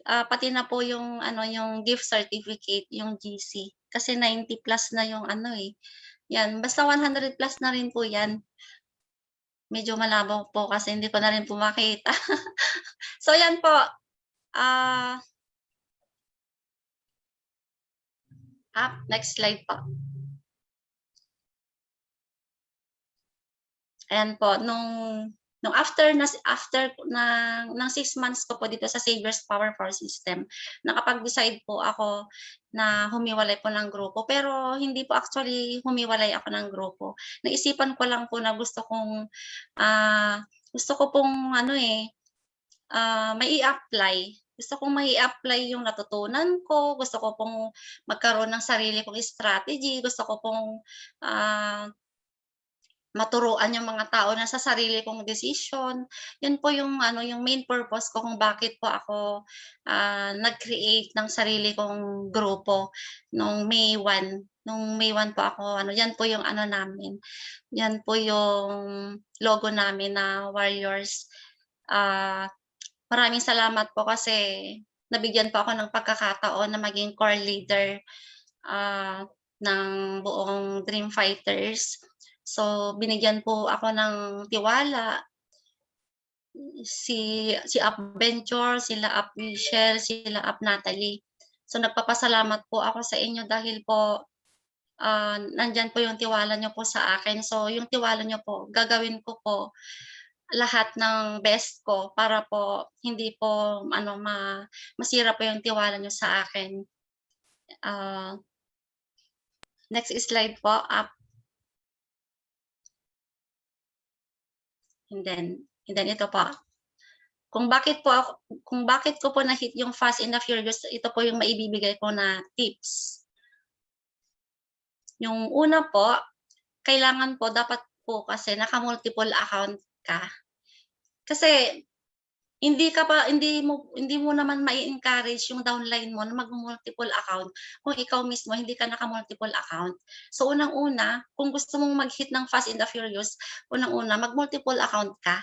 Pati na po yung yung gift certificate, yung GC. Kasi 90 plus na yung yan. Basta 100 plus na rin po yan. Medyo malabo po kasi hindi ko na rin po makita. So yan po. Next slide po. Ayan po, nung after ng 6 months ko po dito sa Savior's Power 4 System, nakapag-decide po ako na humiwalay po ng grupo. Pero hindi po actually humiwalay ako ng grupo. Naisipan ko lang po na gusto ko pong may i-apply. Gusto kong may i-apply yung natutunan ko. Gusto ko pong magkaroon ng sarili kong strategy. Gusto ko pong maturuan yung mga tao na sa sarili kong decision. Yun po yung yung main purpose ko kung bakit po ako nag-create ng sarili kong grupo nung May 1. Nung May 1 po ako, yan po yung namin. Yan po yung logo namin na Warriors. Maraming salamat po kasi nabigyan po ako ng pagkakataon na maging core leader ng buong Dream Fighters. So, binigyan po ako ng tiwala. Si Up Venture, sila Up Michelle, sila Up Natalie. So, nagpapasalamat po ako sa inyo dahil po nandyan po yung tiwala nyo po sa akin. So, yung tiwala nyo po, gagawin ko po lahat ng best ko para po hindi po masira po yung tiwala nyo sa akin. Next slide po, up. And then ito po. Kung bakit ko po na-hit yung Fast and the Furious, ito po yung maibibigay ko na tips. Yung una po, kailangan po dapat po kasi naka-multiple account ka. Kasi hindi mo naman mai-encourage yung downline mo na mag-multiple account kung ikaw mismo hindi ka naka-multiple account. So unang-una, kung gusto mong mag-hit ng Fast and the Furious, unang-una mag-multiple account ka.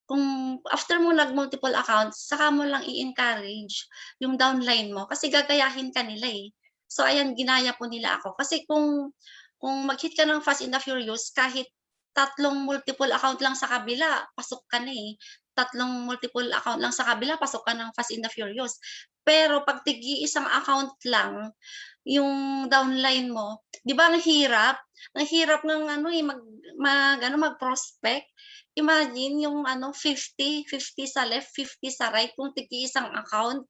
Kung after mo nag-multiple accounts, saka mo lang i-encourage yung downline mo kasi gagayahin ka nila, eh. So ayan, ginaya po nila ako. Kasi kung mag-hit ka ng Fast and the Furious, kahit 3 multiple account lang sa kabila, pasok ka na, eh. 3 multiple account lang sa kabila, pasok ka ng Fast and the Furious. Pero 'pag tig-iisang account lang yung downline mo, 'di ba ang hirap? Ang hirap ng ano, eh, mag-prospect. Imagine yung ano 50 sa left, 50 sa right kung tig-iisang account.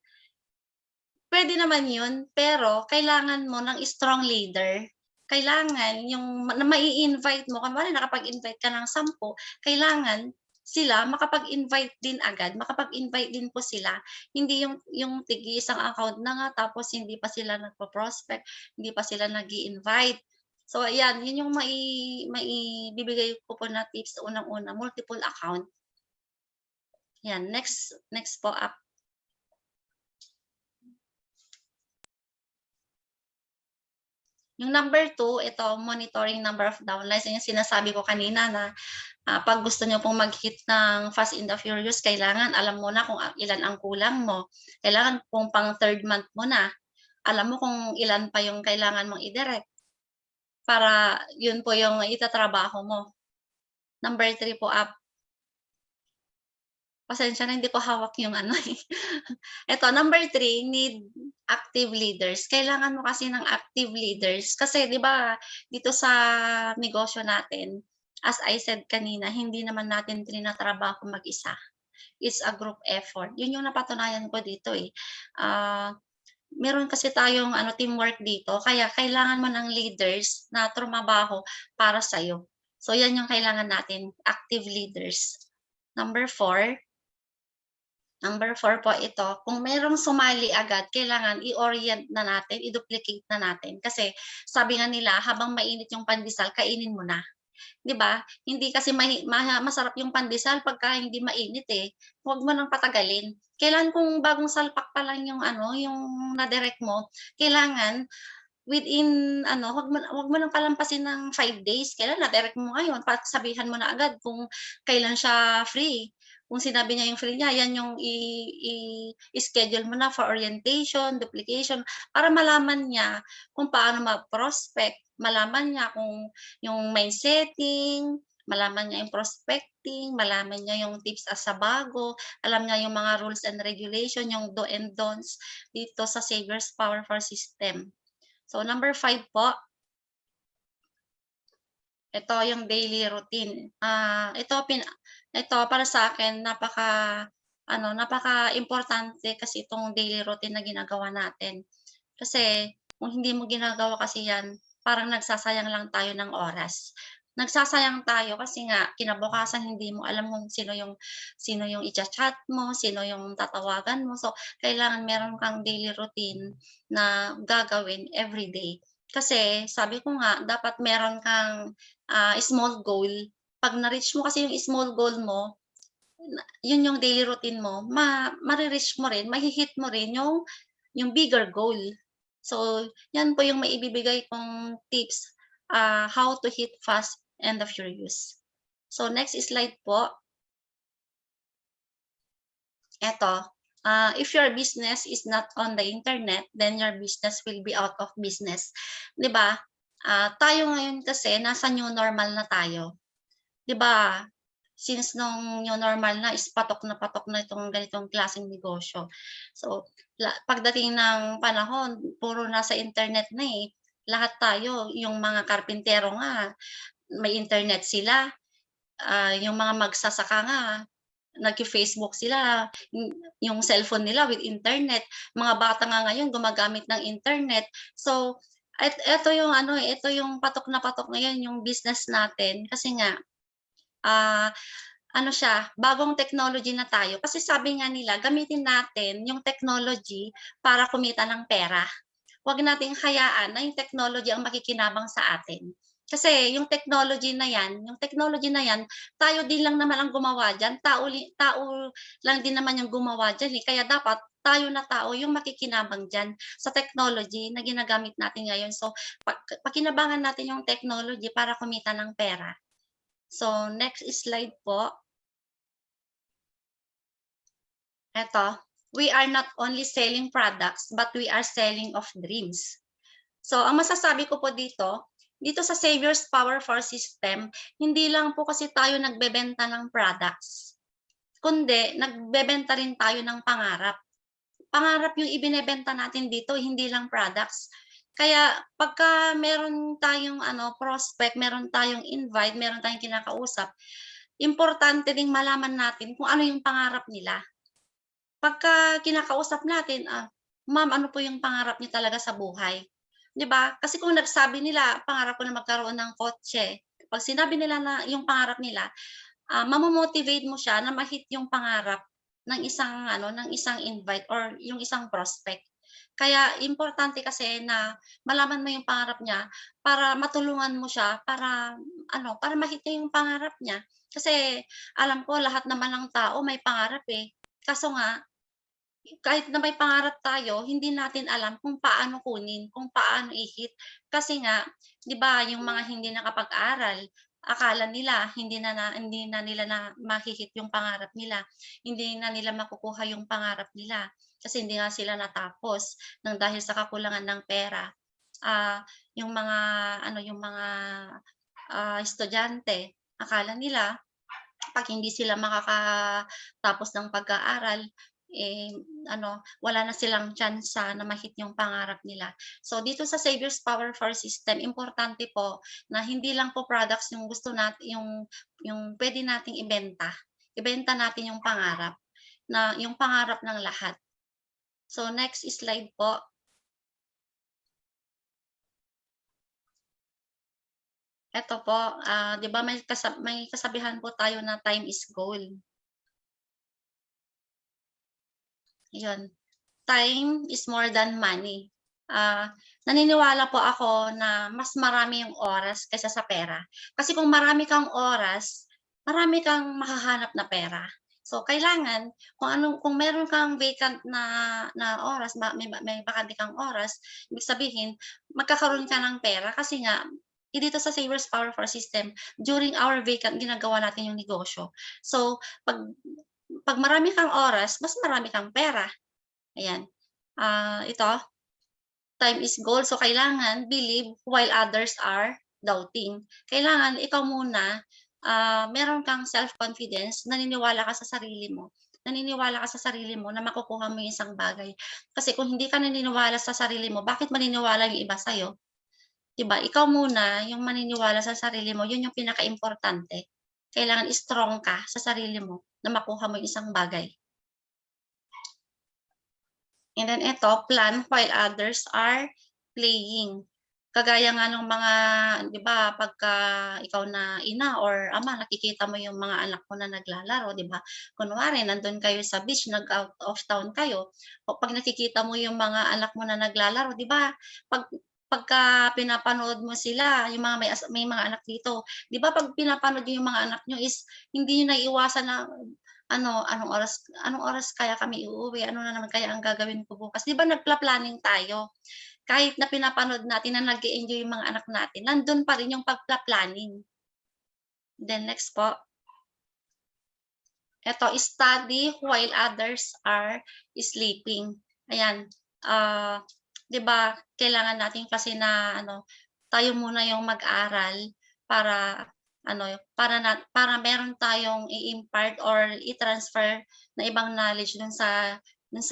Puwede naman yun, pero kailangan mo ng strong leader. Kailangan yung na mai-invite mo, kunwari nakapag-invite ka ng 10, kailangan sila makapag-invite din agad, makapag-invite din po sila. Hindi yung tig-iisang account na nga tapos hindi pa sila nagpo-prospect, hindi pa sila nag-i-invite. So ayan, yun yung maibibigay ko po na tips unang-una, multiple account. Yan, next po up. Yung number 2, ito monitoring number of downlines. Yung sinasabi ko kanina na 'pag gusto niyo pong mag-hit ng Fast and the Furious, kailangan alam mo na kung ilan ang kulang mo. Kailangan kung pang 3rd month mo na, alam mo kung ilan pa yung kailangan mong i-direct para yun po yung itatrabaho mo. Number 3 po up. Pasensya na hindi ko hawak yung ano, eh. Eto number 3, need active leaders. Kailangan mo kasi ng active leaders kasi 'di ba dito sa negosyo natin, as I said kanina, hindi naman natin trinatrabaho mag-isa. It's a group effort. Yun yung napatunayan ko dito, eh. Meron kasi tayong ano, teamwork dito kaya kailangan mo ng leaders na trumabaho para sa'yo. So yan yung kailangan natin, active leaders. Number 4 po ito, kung merong sumali agad kailangan i-orient na natin, i-duplicate na natin. Kasi sabi nga nila habang mainit yung pandesal kainin mo na. 'Di ba? Hindi kasi masarap yung pandesal pagka hindi mainit, eh. Huwag mo nang patagalin. Kailangan kung bagong salpak pa lang yung ano, yung na-direct mo, kailangan within ano, wag mo ng palampasin ng 5 days. Kailangan na-direct mo ngayon, sabihan mo na agad kung kailan siya free. Kung sinabi niya yung free niya, yan yung i-schedule mo na for orientation, duplication, para malaman niya kung paano mag-prospect, malaman niya kung yung mind setting, malaman niya yung prospecting, malaman niya yung tips as sa bago, alam niya yung mga rules and regulation, yung do and don'ts dito sa Saviors Power for System. So number 5 po, ito yung daily routine. Ito para sa akin napaka-importante kasi itong daily routine na ginagawa natin. Kasi kung hindi mo ginagawa kasi 'yan, parang nagsasayang lang tayo ng oras. Nagsasayang tayo kasi nga kinabukasan hindi mo alam kung sino yung i-cha-chat mo, sino yung tatawagan mo. So, kailangan meron kang daily routine na gagawin everyday. Kasi sabi ko nga dapat meron kang small goal. 'Pag na-reach mo kasi yung small goal mo, yun yung daily routine mo, mare-reach mo rin, mahi-hit mo rin yung bigger goal. So, yan po yung maibibigay kong tips, how to hit fast and the furious. So, next slide po. Eto, if your business is not on the internet, then your business will be out of business. 'Di ba? Tayo ngayon kasi nasa new normal na tayo. 'Di ba? Since nung new normal na is patok na itong ganitong klaseng negosyo. So, pagdating ng panahon puro nasa internet na, eh. Lahat tayo, yung mga karpintero nga may internet sila, yung mga magsasaka nga nagfi-Facebook sila, yung cellphone nila with internet. Mga bata nga ngayon gumagamit ng internet. So, eto yung ano, ito yung patok na patok ngayon yung business natin kasi nga ano siya, bagong technology na tayo. Kasi sabi nga nila, gamitin natin yung technology para kumita ng pera. Huwag nating hayaan na yung technology ang makikinabang sa atin. Kasi yung technology na yan, tayo din lang naman ang gumawa diyan, tao lang din naman yung gumawa diyan, eh, kaya dapat tayo na tao yung makikinabang diyan sa technology na ginagamit natin ngayon. So, pakinabangan natin yung technology para kumita ng pera. So, next slide po. Eto, we are not only selling products, but we are selling of dreams. So, ang masasabi ko po dito sa Savior's Power for System, hindi lang po kasi tayo nagbebenta ng products, kundi nagbebenta rin tayo ng pangarap. Pangarap yung ibinebenta natin dito, hindi lang products. Kaya pagka meron tayong prospect, meron tayong invite, meron tayong kinakausap, importante ding malaman natin kung ano yung pangarap nila. Pagka kinakausap natin, ma'am, ano po yung pangarap niyo talaga sa buhay? 'Di ba? Kasi kung nagsabi nila, pangarap ko na magkaroon ng kotse. Pag sinabi nila na yung pangarap nila, mamo-motivate mo siya na ma-hit yung pangarap ng isang invite or yung isang prospect. Kaya importante kasi na malaman mo yung pangarap niya para matulungan mo siya para ma-hit niya yung pangarap niya. Kasi alam ko lahat naman ng tao may pangarap, eh. Kaso nga kahit na may pangarap tayo, hindi natin alam kung paano kunin, kung paano i-hit. Kasi nga, 'di ba, yung mga hindi nakapag-aral, akala nila hindi na nila na mahi-hit yung pangarap nila. Hindi na nila makukuha yung pangarap nila kasi hindi nga sila natapos dahil sa kakulangan ng pera. Yung mga estudyante, akala nila 'pag hindi sila makakatapos ng pag-aaral, eh, wala na silang tsansa na ma-hit yung pangarap nila. So, dito sa Savior's Power for System, importante po na hindi lang po products yung gusto natin yung puwede nating ibenta. Ibenta natin yung pangarap ng lahat. So, next slide po. Eto po, 'di ba may kasabihan po tayo na time is gold. Yun, time is more than money. Naniniwala po ako na mas marami yung oras kaysa sa pera. Kasi kung marami kang oras, marami kang mahahanap na pera. So kailangan kung meron kang vacant na oras, may bakante kang oras, ibig sabihin magkakaroon ka ng pera kasi nga dito sa Savior's Power for System, during our vacant ginagawa natin yung negosyo. So 'pag marami kang oras, mas marami kang pera. Ayan. Ito, time is gold. So, kailangan believe while others are doubting. Kailangan ikaw muna, meron kang self-confidence, naniniwala ka sa sarili mo. Naniniwala ka sa sarili mo na makukuha mo yung isang bagay. Kasi kung hindi ka naniniwala sa sarili mo, bakit maniniwala yung iba sa'yo? 'Di ba? Ikaw muna yung maniniwala sa sarili mo, yun yung pinakaimportante. Kailangan strong ka sa sarili mo na makuha mo yung isang bagay. And then ito, plan while others are playing. Kagaya nga ng mga, 'di ba, pagka ikaw na ina or ama, nakikita mo yung mga anak mo na naglalaro, 'di ba? Kunwari nandun kayo sa beach, nag-out of town kayo, o 'pag nakikita mo yung mga anak mo na naglalaro, 'di ba? Pagka pinapanood mo sila, yung mga may mga anak dito, 'di ba 'pag pinapanood niyo yung mga anak niyo is hindi niyo naiiwasan na anong oras kaya kami uuwi, ano na naman kaya ang gagawin ko bukas. 'Di ba nagpla-planning tayo? Kahit na pinapanood natin na nag-e-enjoy yung mga anak natin, nandun pa rin yung pagpla-planning. Then next po. Eto, study while others are sleeping. Ayan, 'di ba kailangan natin kasi na tayo muna yung mag-aral para para meron tayong i-impart or i-transfer na ibang knowledge dun sa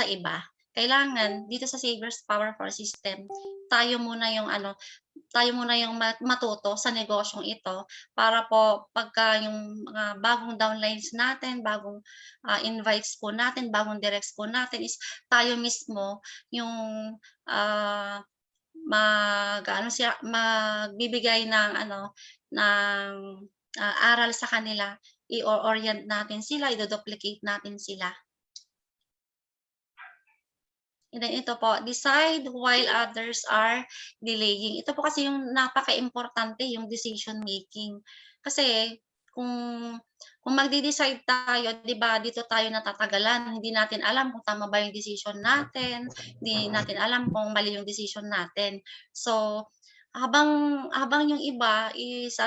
iba. Kailangan dito sa Savior's Power for System, tayo muna yung matuto sa negosyong ito para po pagka yung mga bagong downlines natin, bagong invites po natin, bagong directs po natin is tayo mismo yung magbibigay ng aral sa kanila, i-o-orient natin sila, i-duplicate natin sila. And then ito po, decide while others are delaying. Ito po kasi yung napaka-importante, yung decision making. Kasi kung magde-decide tayo, 'di ba, dito tayo natatagalan. Hindi natin alam kung tama ba yung decision natin, hindi natin alam kung mali yung decision natin. So, habang yung iba is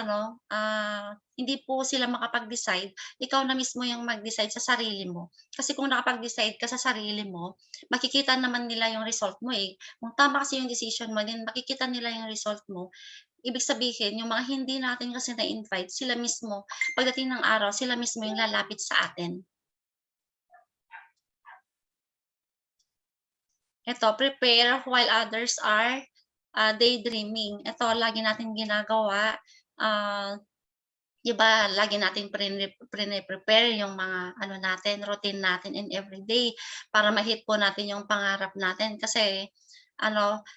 hindi po sila makapag-decide, ikaw na mismo yung mag-decide sa sarili mo. Kasi kung nakapag-decide ka sa sarili mo, makikita naman nila yung result mo, eh. Kung tama kasi yung decision mo, then makikita nila yung result mo. Ibig sabihin, yung mga hindi natin kasi na-invite, sila mismo, pagdating ng araw, sila mismo yung lalapit sa atin. Ito, prepare while others are daydreaming. Ito, lagi natin ginagawa. 'Di ba, lagi nating prepare yung mga natin, routine natin in everyday para ma-hit po natin yung pangarap natin. Kasi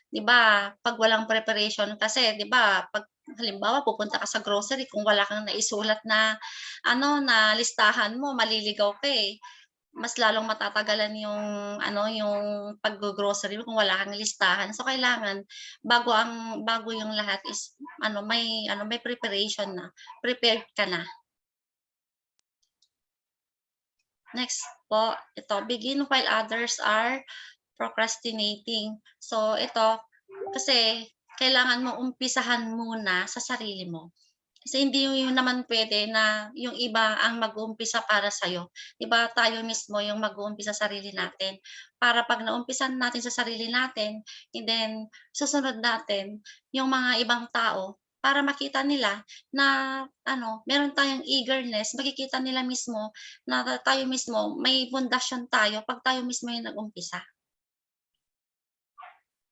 'di ba, 'pag walang preparation kasi 'di ba, 'pag halimbawa pupunta ka sa grocery kung wala kang naisulat na na listahan mo, maliligaw ka, eh. Mas lalong matatagalan yung paggo-grocery mo kung wala kang listahan. So, kailangan bago yung lahat is may preparation na, prepared ka na. Next po, ito, begin while others are procrastinating. So, ito, kasi kailangan mo umpisahan muna sa sarili mo. Kasi hindi yun naman puwede na yung iba ang mag-uumpisa para sa'yo. 'Di ba, tayo mismo yung mag-uumpisa sa sarili natin. Para 'pag naumpisan natin sa sarili natin, and then susunod natin yung mga ibang tao para makita nila na meron tayong eagerness, makikita nila mismo na tayo mismo may pundasyon tayo 'pag tayo mismo yung nag-umpisa.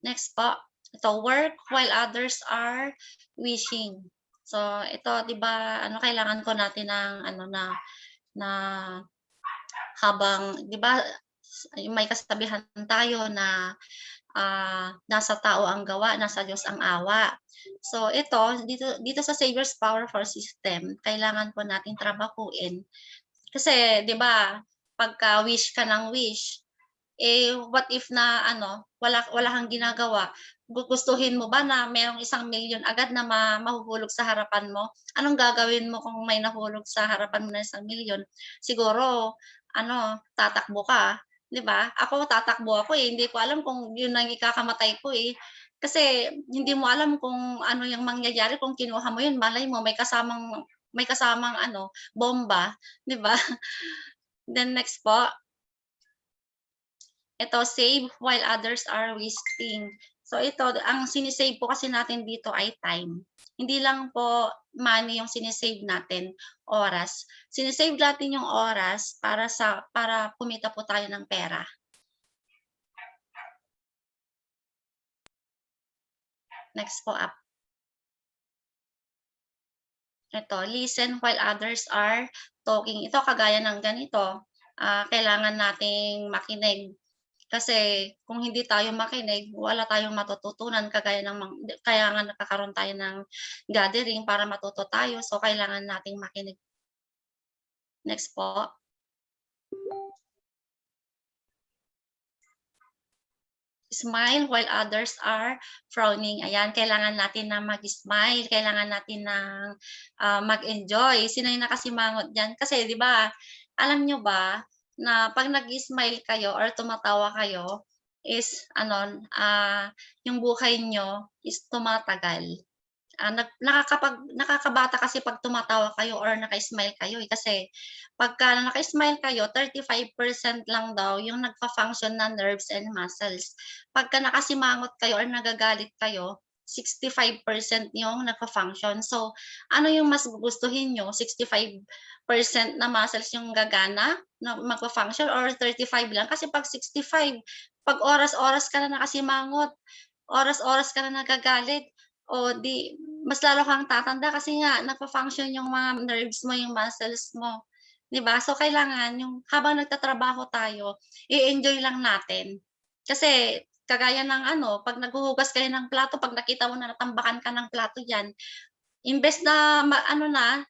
Next po, ito, work while others are wishing. So, ito 'di ba kailangan ko natin ng na habang 'di ba may kasabihan tayo na, nasa tao ang gawa, nasa Diyos ang awa. So, ito dito sa Savior's Power for System, kailangan po nating trabahuin. Kasi 'di ba, pagka wish ka ng wish, eh, what if na wala kang ginagawa, gugustuhin mo ba na merong 1,000,000 agad na mahuhulog sa harapan mo? Anong gagawin mo kung may nahulog sa harapan mo na 1,000,000? Siguro tatakbo ka, 'di ba? Ako tatakbo ako, eh, hindi ko alam kung yun ang ikakamatay ko, eh. Kasi hindi mo alam kung ano yung mangyayari kung kinuha mo yun, malay mo may kasamang bomba, 'di ba? Then next po, ito, save while others are wasting. So ito, ang sinisave po kasi natin dito ay time. Hindi lang po money yung sinisave natin, oras. Sinisave natin yung oras para kumita po tayo ng pera. Next po up. Ito, listen while others are talking. Ito, kagaya ng ganito, kailangan nating makinig. Kasi kung hindi tayo makinig, wala tayong matututunan kaya nga nagkakaroon tayo ng gathering para matuto tayo. So, kailangan nating makinig. Next po. Smile while others are frowning. Ayan, kailangan natin na mag-smile, kailangan natin ng mag-enjoy. Sino yung nakasimangot diyan? Kasi 'di ba, alam nyo ba na 'pag nag-smile kayo or tumatawa kayo is yung buhay nyo is tumatagal. Nakakabata kasi 'pag tumatawa kayo or naka-smile kayo, eh. Kasi pagka naka-smile kayo, 35% lang daw yung nagfa-function na nerves and muscles. Pagka nakasimangot kayo or nagagalit kayo, 65% yung nagfa-function. So, ano yung mas gugustuhin niyo, 65% na muscles yung gagana na magfa-function or 35 lang? Kasi 'pag 65, 'pag oras-oras ka na nakasimangot, oras-oras ka na nagagalit, o 'di mas lalo kang tatanda kasi nga nagfa-function yung mga nerves mo, yung muscles mo, 'di ba? So, kailangan yung habang nagtatrabaho tayo, i-enjoy lang natin. Kasi kagaya ng 'pag naghuhugas kayo ng plato, 'pag nakita mo na natambakan ka ng plato diyan, Imbes na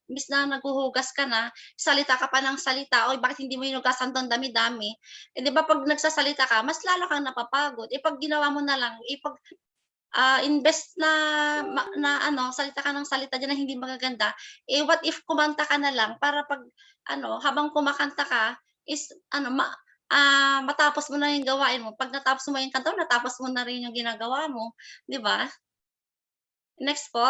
imbes na naghuhugas ka na, salita ka pa ng salita, "Uy, bakit hindi mo hinugasan 'tong dami-dami?" Eh, 'di ba 'pag nagsasalita ka mas lalo kang napapagod. Eh, 'pag ginawa mo na lang, imbes na salita ka ng salita diyan na hindi magaganda, eh, what if kumanta ka na lang para 'pag habang kumakanta ka is matapos mo na yung gawain mo. 'Pag natapos mo yung kanta mo, natapos mo na rin yung ginagawa mo, 'di ba? Next po.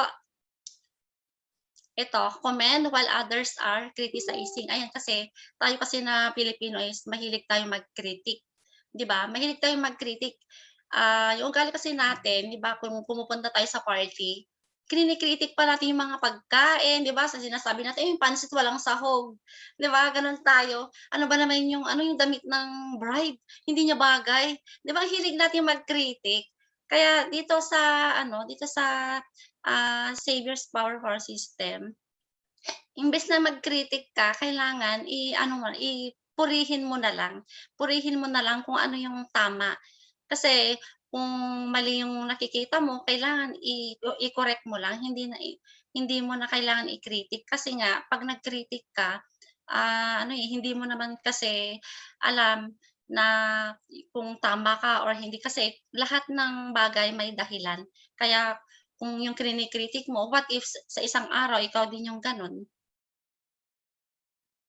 Ito, commend while others are criticizing. Ayan, kasi tayo kasi na Pilipino is mahilig tayong mag-critic, 'di ba? Mahilig tayong mag-critic. Yung ugali kasi natin, 'di ba, kung pumupunta tayo sa party, krinikritik pa natin yung mga pagkain, 'di ba? Sa sinasabi natin, "Yung pansit walang sahog." 'Di ba, gano'n tayo. Ano ba naman yung damit ng bride, hindi niya bagay. 'Di ba, ang hilig natin mag-critic. Kaya dito sa Savior's Power for System, imbes na mag-critic ka kailangan purihin mo na lang. Purihin mo na lang kung ano yung tama. Kasi kung mali yung nakikita mo kailangan i-correct mo lang, hindi mo na kailangan i-critic kasi nga 'pag nag-critic ka, hindi mo naman kasi alam na kung tama ka or hindi kasi lahat ng bagay may dahilan. Kaya kung yung krinikritik mo, what if sa isang araw ikaw din yung gano'n?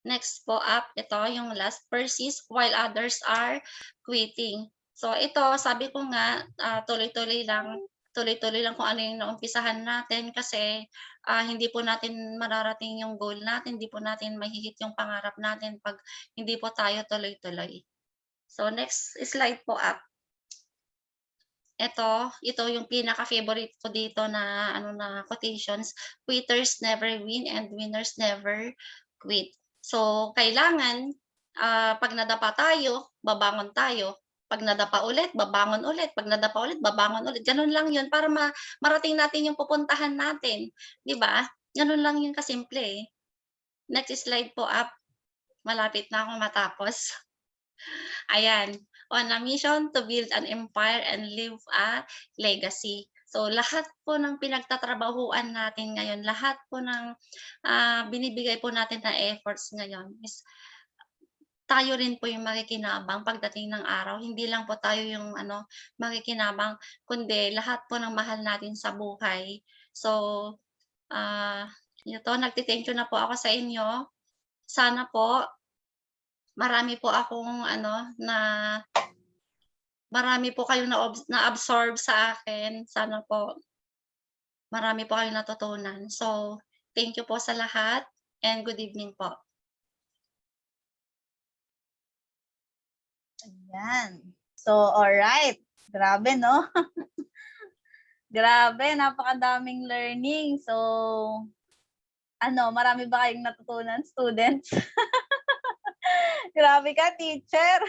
Next po up, ito yung last, persist while others are quitting. So ito, sabi ko nga, tuloy-tuloy lang kung ano yung naumpisahan natin kasi hindi po natin mararating yung goal natin, hindi po natin mahihit yung pangarap natin 'pag hindi po tayo tuloy-tuloy. So next slide po up. Ito yung pinaka-favorite ko dito na quotations, "Quitters never win and winners never quit." So, kailangan, 'pag nadapa tayo, babangon tayo. 'Pag nadapa ulit, babangon ulit. 'Pag nadapa ulit, babangon ulit. Gano'n lang 'yun para marating natin yung pupuntahan natin, 'di ba? Gano'n lang 'yun kasimple, eh. Next slide po up. Malapit na akong matapos. Ayan, on a mission to build an empire and leave a legacy. So lahat po ng pinagtatrabahuan natin ngayon, lahat po ng binibigay po natin na efforts ngayon is tayo rin po yung makikinabang pagdating ng araw. Hindi lang po tayo yung makikinabang, kundi lahat po ng mahal natin sa buhay. So, ah, nagte-thank you na po ako sa inyo. Sana po marami po akong marami po kayong na-absorb sa akin. Sana po marami po kayong natutunan. So, thank you po sa lahat and good evening po. Ayan. So, alright. Grabe, no? Grabe, napakadaming learning. So, marami ba kayong natutunan, students? Grabe ka, teacher.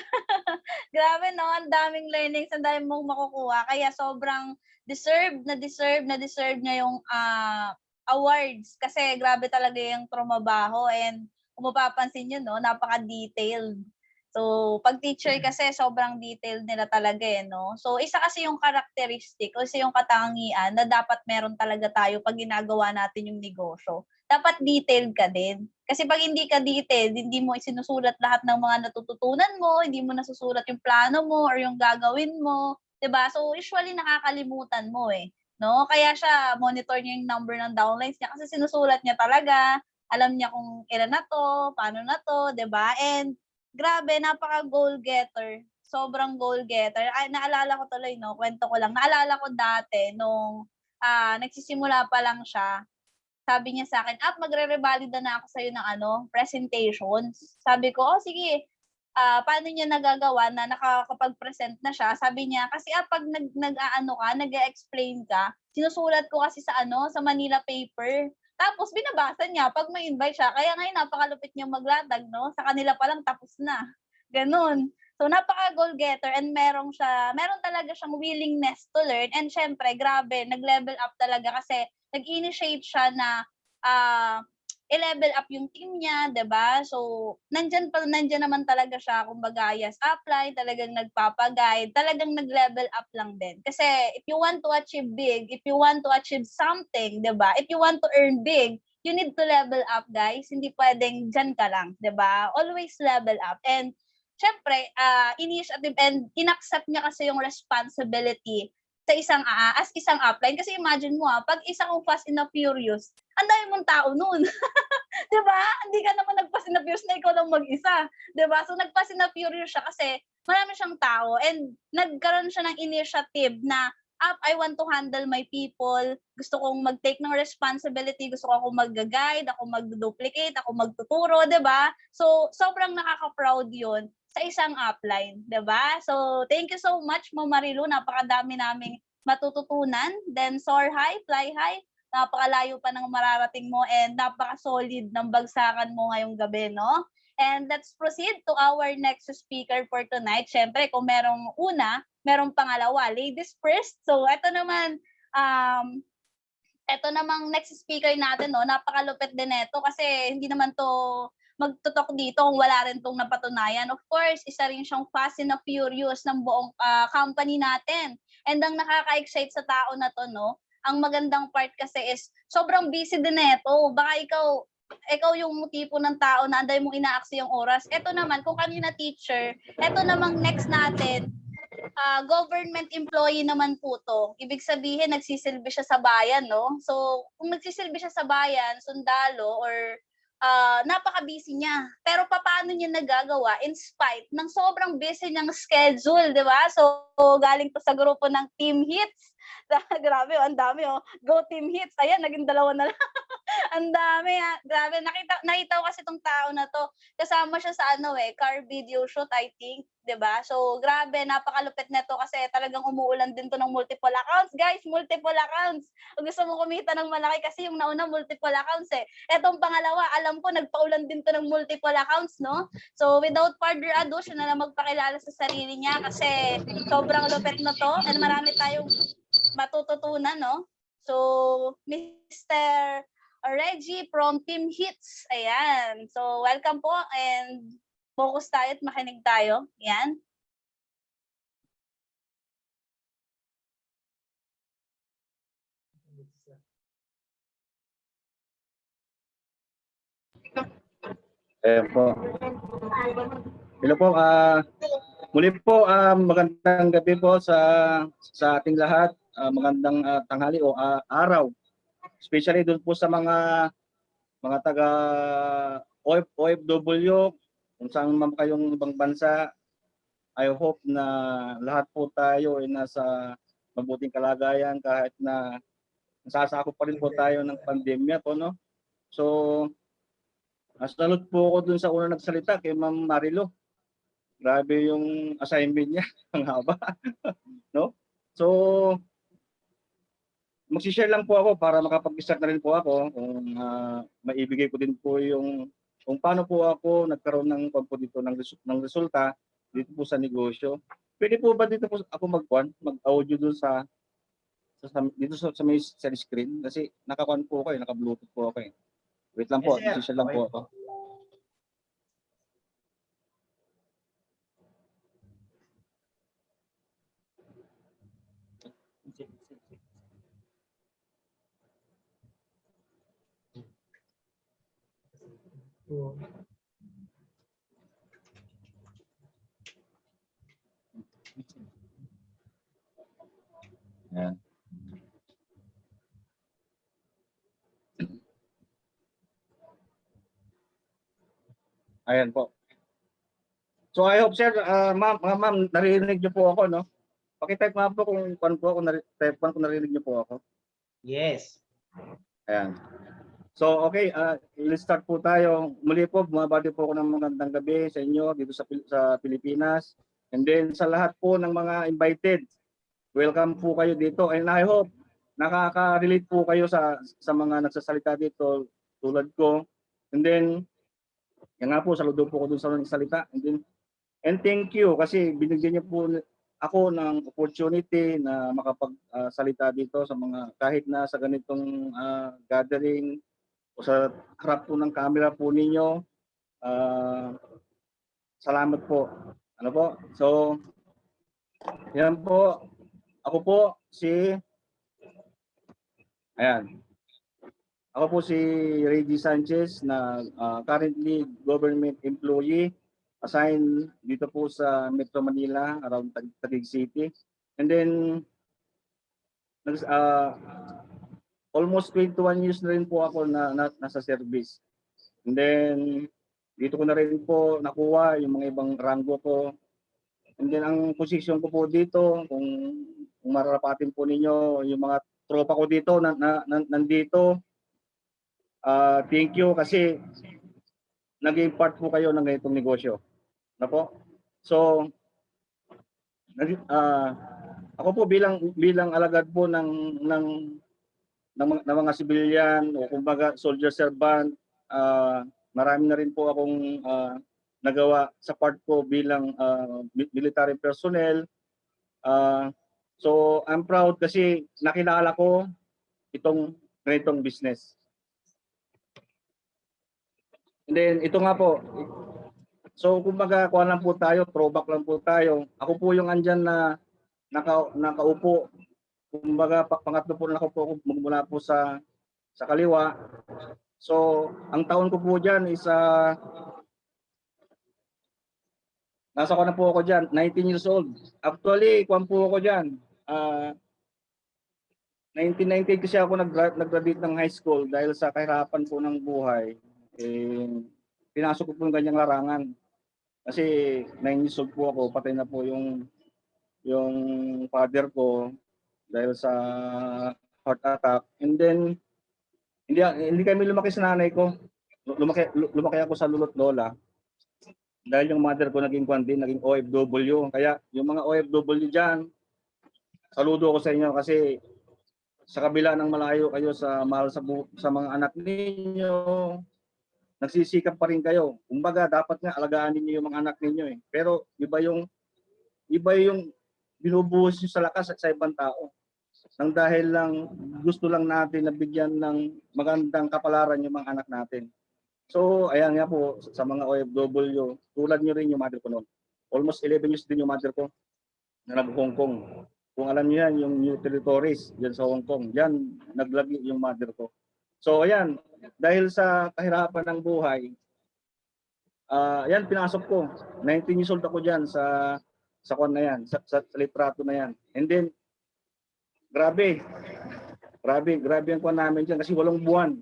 Grabe, no? Ang daming learnings, ang daming mong makukuha. Kaya sobrang deserve niya yung awards. Kasi grabe talaga yung trumabaho. And kung mapapansin nyo, no, napaka-detailed. So, pag teacher kasi, sobrang detailed nila talaga no? So, isa kasi yung characteristic, o isa yung katangian na dapat meron talaga tayo pag ginagawa natin yung negosyo. Dapat detailed ka din. Kasi pag hindi ka detailed, hindi mo isinusulat lahat ng mga natututunan mo, hindi mo nasusulat yung plano mo or yung gagawin mo, 'di ba? So, usually nakakalimutan mo no? Kaya siya monitor niya yung number ng downlines niya kasi sinusulat niya talaga, alam niya kung ilan na 'to, paano na 'to, 'di ba? And grabe, napaka-goal getter. Sobrang goal getter. Ay, naalala ko tuloy, no? Kwento ko lang. Naalala ko dati nung nagsisimula pa lang siya. Sabi niya sa akin, magre-revalida na ako sa'yo ng presentations. Sabi ko, sige, paano niya nagagawa na nakakapag-present na siya? Sabi niya, kasi pag nag-explain ka, sinusulat ko kasi sa Manila paper. Tapos binabasa niya pag may invite siya. Kaya ngayon napakalupit niyang maglatag, no? Sa kanila pa lang tapos na. Ganun. So napaka-goal getter and meron talaga siyang willingness to learn and syempre grabe, nag-level up talaga kasi nag-initiate siya na i-level up yung team niya, 'di ba? So, nandiyan naman talaga siya, kumbaga, yes, apply, talagang nagpapa-guide, talagang nag-level up lang din. Kasi if you want to achieve big, if you want to achieve something, 'di ba? If you want to earn big, you need to level up, guys. Hindi pwedeng diyan ka lang, 'di ba? Always level up. And syempre, initiative and inaccept niya kasi yung responsibility sa as isang upline. Kasi imagine mo, pag isa kang Fast and the Furious, ang dami mong tao noon. 'Di ba? Hindi ka naman nag-Fast and the Furious na ikaw lang mag-isa, 'di ba? So nag-Fast and the Furious siya kasi marami siyang tao and nagkaroon siya ng initiative na, I want to handle my people, gusto kong mag-take ng responsibility, gusto ko akong mag-guide, ako mag-duplicate, ako magtuturo, 'di ba? So sobrang nakaka-proud 'yun sa isang upline, 'di ba? So thank you so much, Ma'am Marilu, napakadami naming matututunan. Then soar high, fly high, napakalayo pa ng mararating mo and napaka-solid ng bagsakan mo ngayong gabi, no? And let's proceed to our next speaker for tonight. Syempre, kung merong una, merong pangalawa. Ladies first. So, ito namang next speaker natin, no, napakalupit din ito kasi hindi naman to magtutok dito kung wala rin tong napatunayan. Of course, isa rin siyang Fast and the Furious ng buong company natin. And ang nakaka-excite sa tao na to, no, ang magandang part kasi is sobrang busy din nito. Baka ikaw yung tipo ng tao na anday mong inaaksi yung oras. Ito naman, kung kanina teacher, ito namang next natin, government employee naman po to. Ibig sabihin, nagsisilbi siya sa bayan, no? So, kung nagsisilbi siya sa bayan, sundalo, or napaka-busy niya. Pero paano niya nagagawa in spite ng sobrang busy niyang schedule, di ba? So, galing to sa grupo ng Team Hits. Grabe, ang dami, oh. Go Team Hits. Ayan, naging dalawa na lang. Ang dami, grabe. Nakita ko kasi itong tao na to. Kasama siya sa car video shoot, I think. 'Di ba? So, grabe, napakalupit nito kasi talagang umuulan din to ng multiple accounts. Guys, multiple accounts. Kung gusto mo kumita ng malaki kasi yung nauna multiple accounts eh. Etong pangalawa, alam ko nagpaulan din to ng multiple accounts, no? So, without further ado, siya na lang magpakilala sa sarili niya kasi sobrang lupit na to and marami tayong matututunan, no? So, Mr. Reggie from Team Hits. Ayan. So, welcome po and focus tayo at makinig tayo. Yan. Po. Hello po. Muli po, magandang gabi po sa ating lahat. Magandang tanghali o araw. Especially doon po sa mga taga OFW, kung saan man kayong ibang bansa. I hope na lahat po tayo ay nasa mabuting kalagayan kahit na nasasakop pa rin po tayo ng pandemya po, no? So, salute po ako dun sa unang nagsalita kay Ma'am Marilu. Grabe yung assignment niya, ang haba. No? So, magsishare lang po ako para makapag-start na rin po ako kung maibigay ko din po yung kung paano po ako nagkaroon ng dito ng resulta dito po sa negosyo. Pwede po ba dito po ako mag-audio dun dito sa may screen kasi naka-on po ako naka-bluetooth po ako eh. Wait lang po, magsishare lang po ako. Yan. Ayan po. So I hope sir, ma'am, narinig niyo po ako, no? Paki-type nga po kung narinig niyo po ako. Yes. Ayan. So okay, let's start po tayo. Muli po, bumabati po ako ng magandang gabi sa inyo dito sa Pilipinas. And then sa lahat po ng mga invited, welcome po kayo dito. And I hope nakaka-relate po kayo sa mga nagsasalita dito tulad ko. And then, yan nga po, saludo po ko dun sa nagsasalita. And thank you kasi binigyan niyo po ako ng opportunity na makapagsalita dito sa mga kahit na sa ganitong gathering sa harap po ng camera po ninyo. Salamat po. Ano po? So, yan po. Ako po ayan. Ako po si Reggie Sanchez na currently government employee assigned dito po sa Metro Manila around Taguig City. And then almost 21 years na rin po ako na nasa service. And then dito ko na rin po nakuha yung mga ibang ranggo ko. And then ang position ko po dito, kung mararapatin po ninyo yung mga tropa ko dito nandito. Thank you kasi naging part po kayo ng ganitong negosyo. Na po? So, ako po bilang alagad po ng mga civilian o kumbaga soldier servant, marami na rin po akong nagawa sa part ko bilang military personnel. So, I'm proud kasi nakilala ko itong ganitong business. And then ito nga po. So kumbaga kuha lang po tayo, throwback lang po tayo. Ako po yung andyan na nakaupo. Kumbaga pangatlo po na ako po mula po sa kaliwa. So ang taon ko po diyan is nasa ko na po ako diyan, 19 years old. Actually, kuwan po ako diyan. 1998 kasi ako nag-graduate ng high school dahil sa kahirapan po ng buhay. Pinasok ko po yung ganyang larangan. Kasi 9 years old po ako, patay na po yung father ko dahil sa heart attack. And then hindi kami lumaki sa nanay ko. Lumaki ako sa lolo't lola. Dahil yung mother ko naging OFW. Kaya yung mga OFW diyan, saludo ako sa inyo kasi sa kabila ng malayo kayo sa mahal sa mga anak ninyo, nagsisikap pa rin kayo. Kumbaga dapat nga alagaan niyo yung mga anak ninyo eh. Pero iba yung binubuhos niyo sa lakas sa ibang tao. Nang dahil lang gusto lang natin na bigyan ng magandang kapalaran yung mga anak natin. So ayan nga po sa mga OFW, tulad niyo rin yung mother ko noon. Almost 11 years din yung mother ko na nag-Hong Kong. Kung alam niyo yan, yung New Territories diyan sa Hong Kong, diyan naglagi yung mother ko. So ayan, dahil sa kahirapan ng buhay, yan pinasok ko. 19 years old ako diyan sa kwan na yan, sa litrato na yan. And then grabe ang kwan namin diyan kasi walang buwan.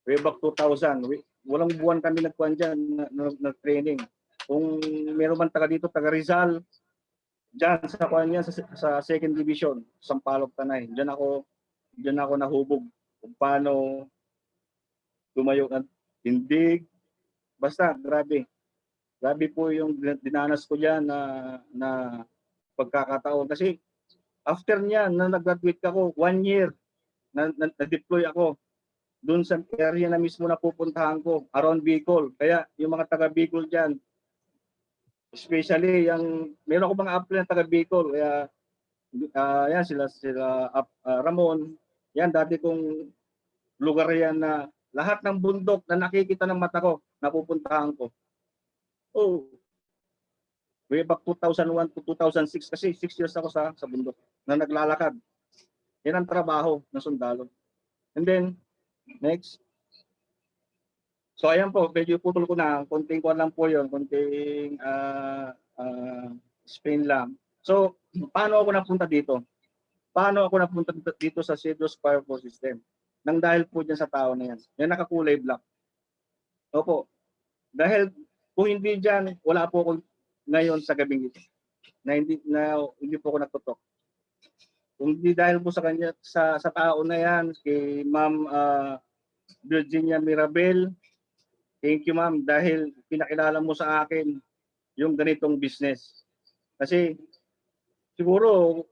Way back 2000, walang buwan kami nagkwan diyan na training. Kung meron man taga dito, taga Rizal, diyan sa kwan yan sa second division, Sampaloc Tanay. Diyan ako nahubog kung paano tumayo ng tindig. Basta grabe po yung dinanas ko diyan na pagkakataon kasi after niyan na nag-graduate ako 1 year na-deploy ako doon sa area na mismo na pupuntahan ko around Bicol. Kaya yung mga taga Bicol diyan, especially yung meron ako mga apply na taga Bicol, kaya yan sila Ramon, yan dati kong lugar yan na lahat ng bundok na nakikita ng mata ko napupuntahan ko. Oh, way back 2001 to 2006 kasi 6 years ako sa bundok na naglalakad. Yan ang trabaho ng sundalo. And then next. So ayan po, medyo putol ko na, konting kuwan lang po 'yon, konting explain lang. So paano ako napunta dito? Paano ako napunta dito sa Cedros Fire Force System? Nang dahil po diyan sa tao na yan. Yan nakakulay black. Opo. Dahil kung hindi diyan, wala po ako ngayon sa gabing ito. Hindi po ako nagtutok. Kung hindi dahil po sa kanya sa tao na yan, kay Ma'am Virginia Mirabel, thank you ma'am dahil pinakilala mo sa akin yung ganitong business. Kasi siguro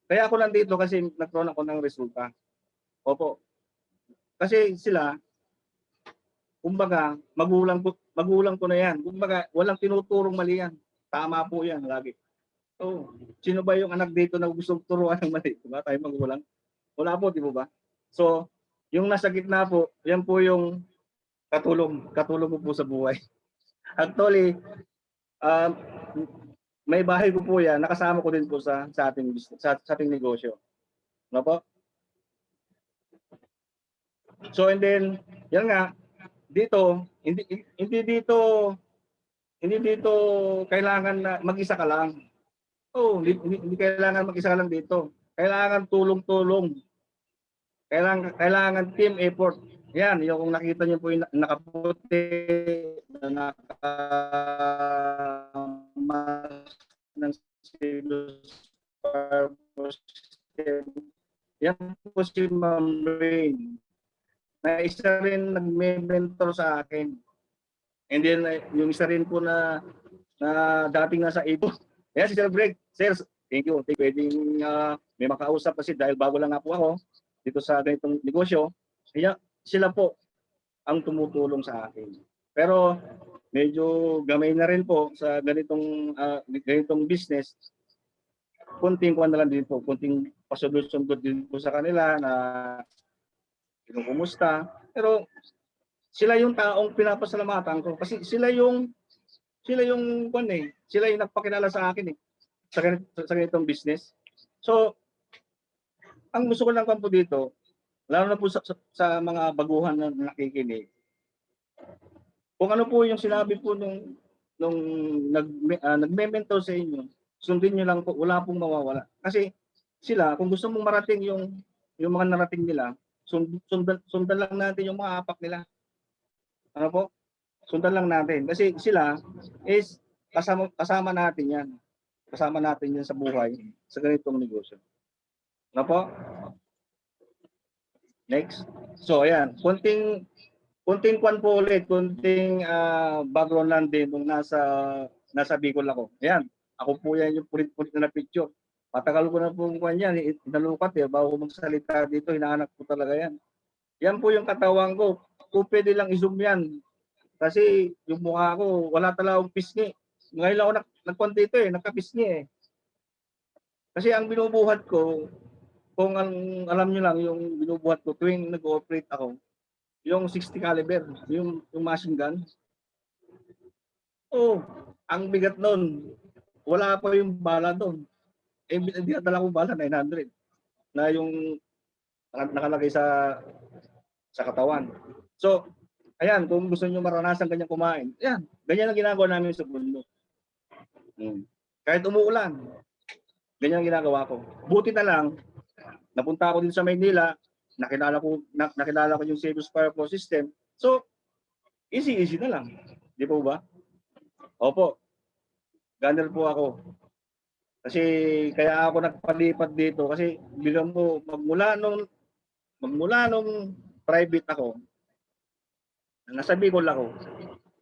kaya ako nandito kasi nagkaroon ako ng resulta. Opo. Kasi sila kumbaga magulang ko na yan. Kumbaga walang tinuturong mali yan. Tama po yan lagi. So, sino ba yung anak dito na gustong turuan ng mali? Diba tayo magulang? Wala po, di ba? So, Yung nasa gitna po, yan po yung katulong ko po sa buhay. Actually, um, may bahay ko po yan, nakasama ko din po sa ating business, sa ating negosyo. No po? So and then, yan nga, dito, hindi dito kailangan na mag-isa ka lang. Oh, hindi kailangan mag-isa ka lang dito. Kailangan tulong-tulong. Kailangan team effort. Yan, yung kung nakita niyo po yung nakaputi, na ng yan po si Ma'am Rain, na isa rin nagme-mentor sa akin. And then yung isa rin po na dating nasa Ibo. Yan si Sir Greg. Sir, thank you. Pwedeng may makausap kasi dahil bago lang nga po ako dito sa ganitong negosyo. Kaya sila po ang tumutulong sa akin. Pero medyo gamay na rin po sa ganitong business. Kunting kuwan na lang din po, kunting pasundot-sundot din po sa kanila na kumusta. Pero sila yung taong pinapasalamatan ko kasi sila yung nagpakilala sa akin sa ganitong business. So ang gusto ko lang po dito, lalo na po sa mga baguhan na nakikinig. Kung ano po yung sinabi po nung nagme-mentor sa inyo, sundin niyo lang po, wala pong mawawala. Kasi sila, kung gusto mong marating yung mga narating nila, sundan lang natin yung mga apak nila. Ano po? Sundan lang natin. Kasi sila is kasama natin yan. Kasama natin yan sa buhay, sa ganitong negosyo. Ano po? Next. So, ayan. Kunting kwan po ulit. Kunting background lang din nung nasa Bicol ako. Ayan. Ako po yan yung pulit-pulit na picture. Matagal ko na po kwan yan. Inalukat bago ko magsalita dito. Hinahanap ko talaga yan. Yan po yung katawan ko. Kung pwede lang i-zoom yan. Kasi yung mukha ko, wala talagang pisngi. Ngayon lang ako nagkwan dito nagkapisngi Kasi ang binubuhat ko, kung alam nyo lang, yung binubuhat ko tuwing nag-ooperate ako, yung 60 caliber, yung machine gun. Oh, ang bigat nun. Wala pa yung bala doon. Dinadala ko bala, 900. Na yung nakalagay sa katawan. So, ayan, kung gusto nyo maranasan kanyang kumain, ayan, ganyan ang ginagawa namin sa bundok. Kahit umuulan, ganyan ang ginagawa ko. Buti na lang, napunta ako din sa Maynila, nakilala ko yung Cebu Fire Flow System. So, easy na lang. Di po ba? Opo. Gunner po ako. Kasi kaya ako nagpalipat dito kasi bilang mo magmula nung private ako, nasa Bicol ako.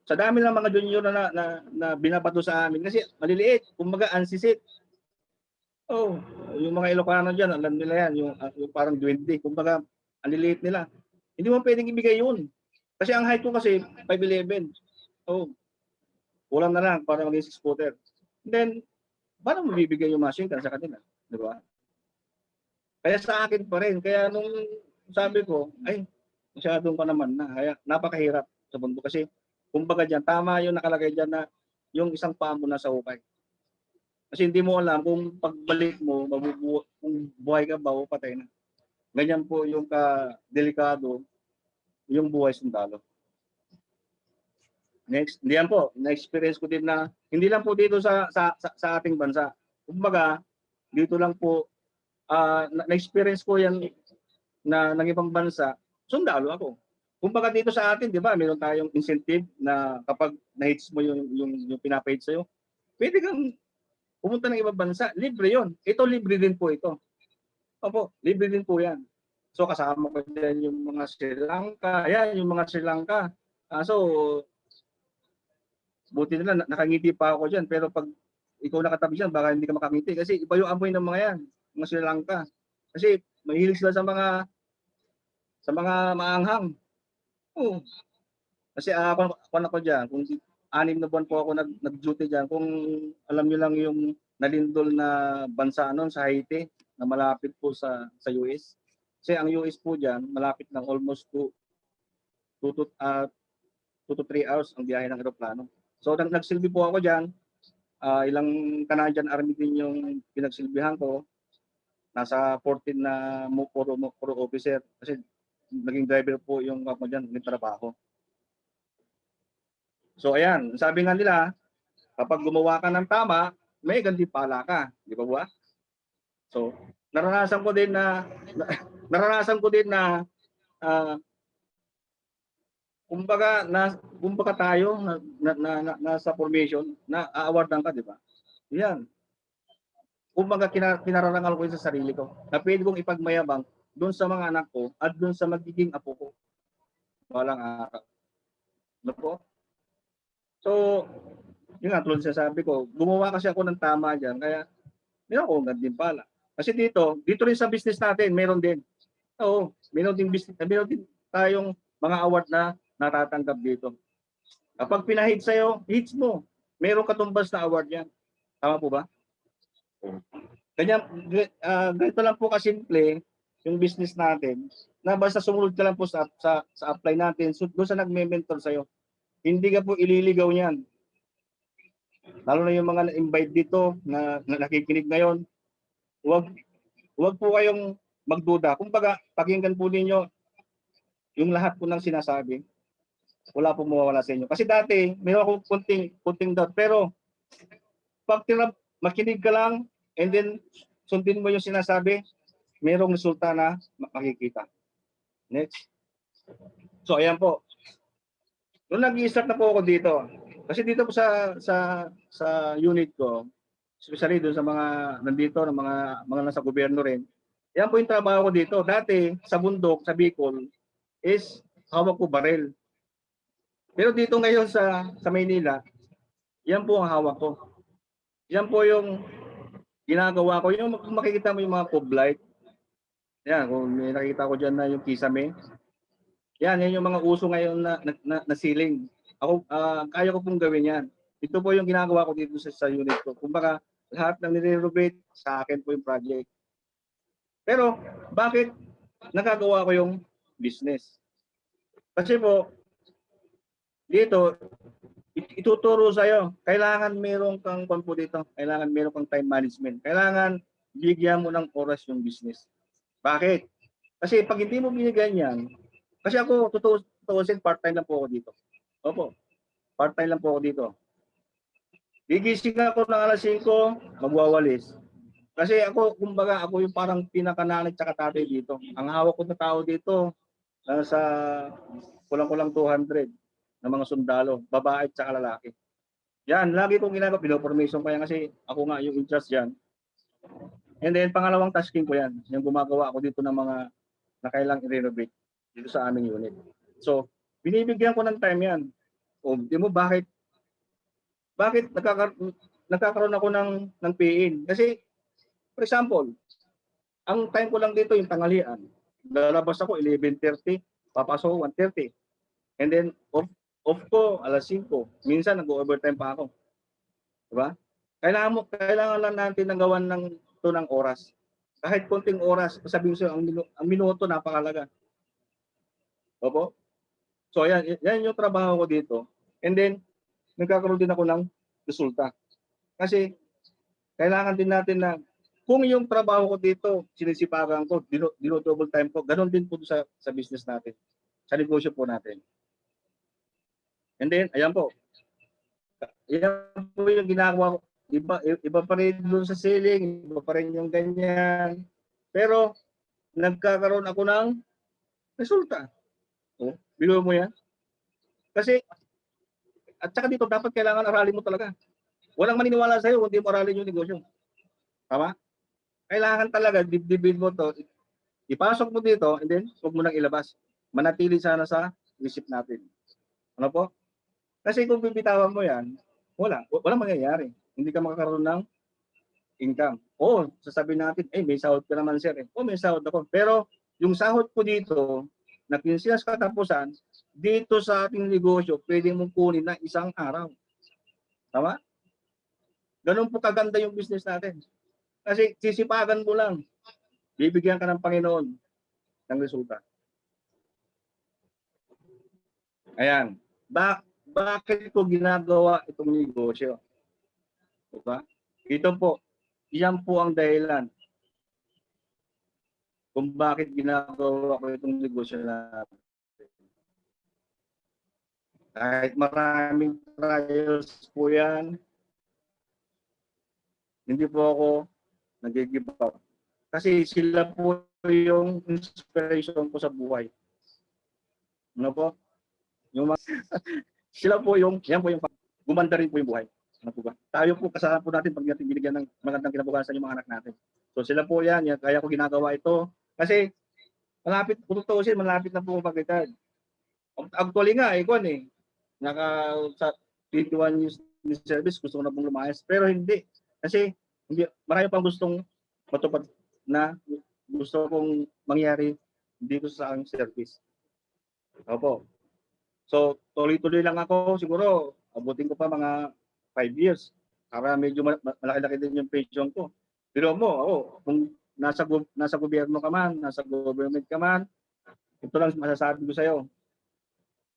Sa dami ng mga junior na binabato sa amin kasi maliliit, kumbaga ansisit. Oh, yung mga Ilocano diyan, alam nila yan, yung parang 20, kumbaga ang liliit nila. Hindi mo pwedeng ibigay yun. Kasi ang height ko kasi 5'11". Oh. Kulang na lang para maging 6-footer. Then paano mo bibigyan yung machine gun sa kanila, di ba? Kaya sa akin pa rin, kaya nung sabi ko, ay, masyadong pa naman na, kaya napakahirap sa mundo kasi kumbaga diyan tama yung nakalagay diyan na yung isang paa mo nasa hukay. Kasi hindi mo alam kung pagbalik mo, kung buhay ka ba o patay na. Ganyan po yung ka-delikado yung buhay sundalo. Next, diyan po, na-experience ko din na hindi lang po dito sa ating bansa. Kumbaga, dito lang po na-experience ko yan na ng ibang bansa, sundalo ako. Kumbaga dito sa atin, 'di ba, meron tayong incentive na kapag na-hits mo yung pinapa-hit sa'yo, pwede kang pumunta ng ibang bansa, libre 'yon. Ito libre din po ito. Opo, libre din po 'yan. So kasama ko din yung mga Sri Lanka, ayan, yung mga Sri Lanka. So buti na lang, nakangiti pa ako diyan, pero pag ikaw nakatabi diyan, baka hindi ka makangiti kasi iba yung amoy ng mga yan, mga Sri Lanka. Kasi mahilig sila sa mga maanghang. Oo. Kasi ako diyan, kung 6 na buwan po ako nag-duty diyan, kung alam niyo lang yung nalindol na bansa noon sa Haiti na malapit po sa US. Kasi ang US po diyan, malapit ng almost 2 to 3 hours ang biyahe ng eroplano. So nagsilbi po ako diyan. Ilang Canadian Army din yung pinagsilbihan ko. Nasa 14 na puro officer kasi naging driver po yung ako diyan, naging trabaho. So ayan, sabi nga nila, kapag gumawa ka ng tama, may gantimpala ka, di ba ba? So naranasan ko din na ah, kumbaga tayo nasa formation na aawardan ka, di ba? Yan. Kumbaga kinararangal ko yun sa sarili ko na pwede kong ipagmayabang doon sa mga anak ko at doon sa magiging apo ko. Walang araw. Ano po? So, yun nga, tulad sa sabi ko, gumawa kasi ako ng tama dyan, kaya meron akong gantimpala. Kasi dito rin sa business natin, meron din. Oo, meron din tayong mga award na natatanggap dito. Kapag pinahit sa'yo, hits mo. Meron katumbas na award yan. Tama po ba? Kanya, ganito lang po kasimple yung business natin na basta sumunod ka lang po sa apply natin, so, doon sa nagme-mentor sa'yo. Hindi ka po ililigaw niyan. Lalo na yung mga na-invite dito na nakikinig ngayon, huwag po kayong magduda. Kumbaga, pakinggan po ninyo yung lahat po ng sinasabi. Wala pong mawawala sa inyo. Kasi dati, meron akong kunting doubt. Pero, pag makinig ka lang, and then sundin mo yung sinasabi, merong resulta na makikita. Next. So, ayan po. Noong nag-i-start na po ako dito, kasi dito po sa unit ko, especially doon sa mga nandito, ng mga nasa gobyerno rin, yan po yung trabaho ko dito. Dati, sa bundok, sa Bicol, is hawak ko barel. Pero dito ngayon sa Maynila, yan po ang hawak ko. Yan po yung ginagawa ko. Yung makikita mo yung mga cove light. Yan, kung may nakita ko dyan na yung kisame. Yan yung mga uso ngayon na ceiling. Ako, kaya ko pong gawin yan. Ito po yung ginagawa ko dito sa unit ko. Kumbaga, lahat ng nire-renovate, sa akin po yung project. Pero, bakit nagagawa ko yung business? Kasi po, dito, ituturo sa'yo, kailangan meron kang po dito, kailangan meron kang time management. Kailangan bigyan mo ng oras yung business. Bakit? Kasi pag hindi mo binigyan yan, kasi ako, tutuusin, part-time lang po ako dito. Opo, part-time lang po ako dito. Gigising ako ng alas 5, magwawalis. Kasi ako, kumbaga, ako yung parang pinakananay tsaka tatay dito. Ang hawak ko na tao dito, nasa kulang-kulang 200 na mga sundalo, babae at saka lalaki. Yan, lagi kong ginagawa, pinoformation ko yan kasi ako nga yung interest yan. And then, pangalawang tasking ko yan, yung gumagawa ako dito ng mga na kailang i-renovate dito sa aming unit. So, binibigyan ko ng time yan. O, di mo bakit nagkakaroon ako ng PIN? Kasi, for example, ang time ko lang dito yung tanghalian. Lalabas ako 11:30, papasok ako 1:30. And then, off ko alas 5. Minsan nag-overtime pa ako. Diba? Kailangan lang natin ng gawan ng oras. Kahit konting oras, sabihin ko ang minuto napakalaga. Opo? So yan yung trabaho ko dito. And then nagkakaroon din ako ng resulta. Kasi kailangan din natin na kung yung trabaho ko dito, sinisipagan ko, dino-double time ko, ganoon din po sa business natin. Sa negosyo po natin. And then, ayan po. Ayan po yung ginagawa ko. Iba pa rin doon sa ceiling, iba pa rin yung ganyan. Pero, nagkakaroon ako ng resulta. Oh, bilo mo yan. Kasi, at saka dito, dapat kailangan aralin mo talaga. Walang maniniwala sa'yo kung hindi mo aralin yung negosyo. Tama? Kailangan talaga, dibdibin mo to, ipasok mo dito, and then, huwag mo nang ilabas. Manatili sana sa isip natin. Ano po? Kasi kung bibitawan mo yan, walang mangyayari. Hindi ka makakaroon ng income. Oo, sasabihin natin, may sahod ka naman sir. May sahod ako. Pero yung sahod ko dito, na kinsinas katapusan, dito sa ating negosyo, pwede mong kunin na isang araw. Tama? Ganun po kaganda yung business natin. Kasi sisipagan mo lang. Bibigyan ka ng Panginoon. ng resulta. Ayan. Bakit ko ginagawa itong negosyo? Diba? Ito po, yan po ang dahilan kung bakit ginagawa ko itong negosyo na kahit maraming trials po yan, hindi po ako nag-give up. Kasi sila po yung inspiration ko sa buhay. Ano po? Yung sila po yung, yan po yung gumanda rin po yung buhay. Ano po ba? Tayo po, kasama po natin pag natin binigyan ng magandang kinabukasan yung mga anak natin. So sila po yan, kaya ko ginagawa ito. Kasi malapit, kung tutuusin, malapit na po magkitad. Actually nga, sa 21 years in service, gusto ko na pong lumayas. Pero hindi. Kasi marami pang gustong matupad na gusto kong mangyari dito sa aking service. Opo. So, tuloy-tuloy lang ako. Siguro, abutin ko pa mga 5 years. Para medyo malaki-laki din yung pension ko. Pero kung nasa gobyerno ka man, nasa government ka man, ito lang masasabi ko sa'yo.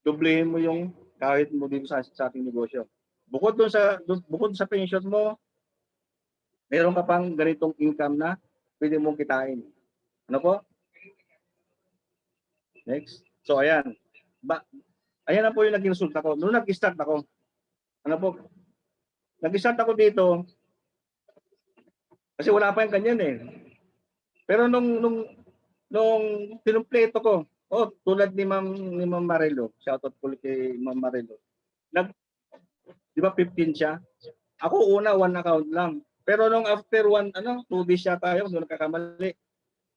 Doblehin mo yung kahit mo dito sa ating negosyo. Bukod sa pension mo, meron ka pang ganitong income na pwede mong kitain. Ano po? Next. So, ayan. Ayan na po yung naging resulta ko. Noong nag-start ako, ano po? Nag-start ako dito, kasi wala pa yung ganyan eh. Pero nung tinumpleto ko, tulad ni Ma'am Marelo, shoutout po kay Ma'am Marelo. Di ba 15 siya? Ako una, 1 account lang. Pero nung after 2 days siya tayo, nung nagkakamali,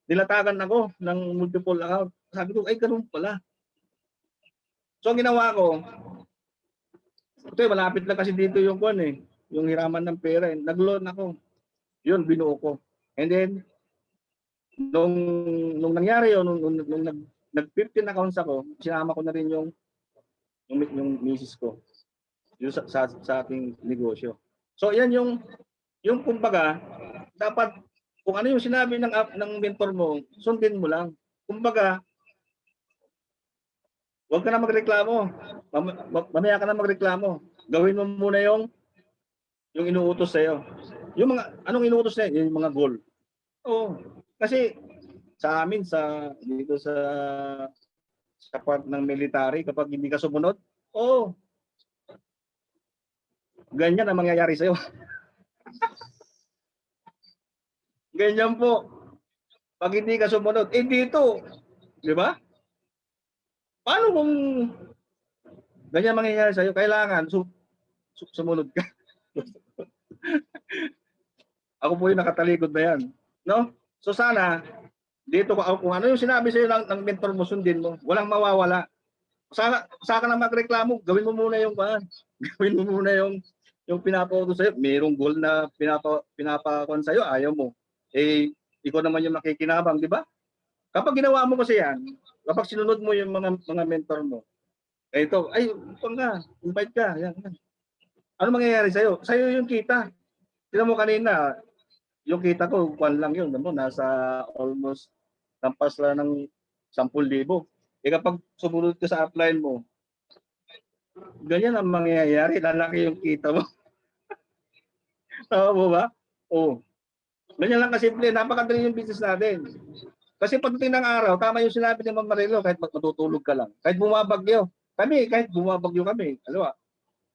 nilatagan ako ng multiple account. Sabi ko, ay ganun pala. So ang ginawa ko, ito malapit lang kasi dito yung yung hiraman ng pera. Nag-loan ako. Yun, binuo ko. And then, nung nangyari yun, nung nag-15 accounts ako, sinama ko na rin yung misis ko yung sa ating negosyo. So yan yung kumbaga, dapat kung ano yung sinabi ng mentor mo, sundin mo lang. Kumbaga, huwag ka na magreklamo. Mamaya ka na magreklamo. Gawin mo muna yung inuutos sa'yo. Yung anong inuutos sa'yo? Yung mga goal. Kasi sa amin, dito sa part ng military, kapag hindi ka sumunod, ganyan ang mangyayari sa'yo. Ganyan po. Pag hindi ka sumunod, dito, di ba? Paano kung ganyan mangyayari sa'yo? Kailangan sumunod ka. Ako po yung nakatalikod na yan. No? So sana, dito kung ano yung sinabi sa'yo ng mentor mo, sundin mo. Walang mawawala. Saka na magreklamo, gawin mo muna yung gawin mo muna yung pinapautos sa'yo. Mayroong goal na pinapakuan sa'yo, ayaw mo. Ikaw naman yung nakikinabang, di ba? Kapag ginawa mo kasi yan, kapag sinunod mo yung mga mentor mo, ito, invite ka. Yan. Ano mangyayari sa'yo? Sa'yo yung kita. Tignan mo kanina, yung kita ko, kwan lang yun. Nasa almost, lampas lang ng 10,000. Kapag sumunod ka sa upline mo, ganyan ang mangyayari. Lalaki yung kita mo. Tama mo ba? Ganyan lang kasimple. Napakadali yung business natin. Kasi pagdating ng araw, tama yung sinabi ni Ma'am Marilo, kahit matutulog ka lang. Kahit bumabagyo. Kahit bumabagyo kami.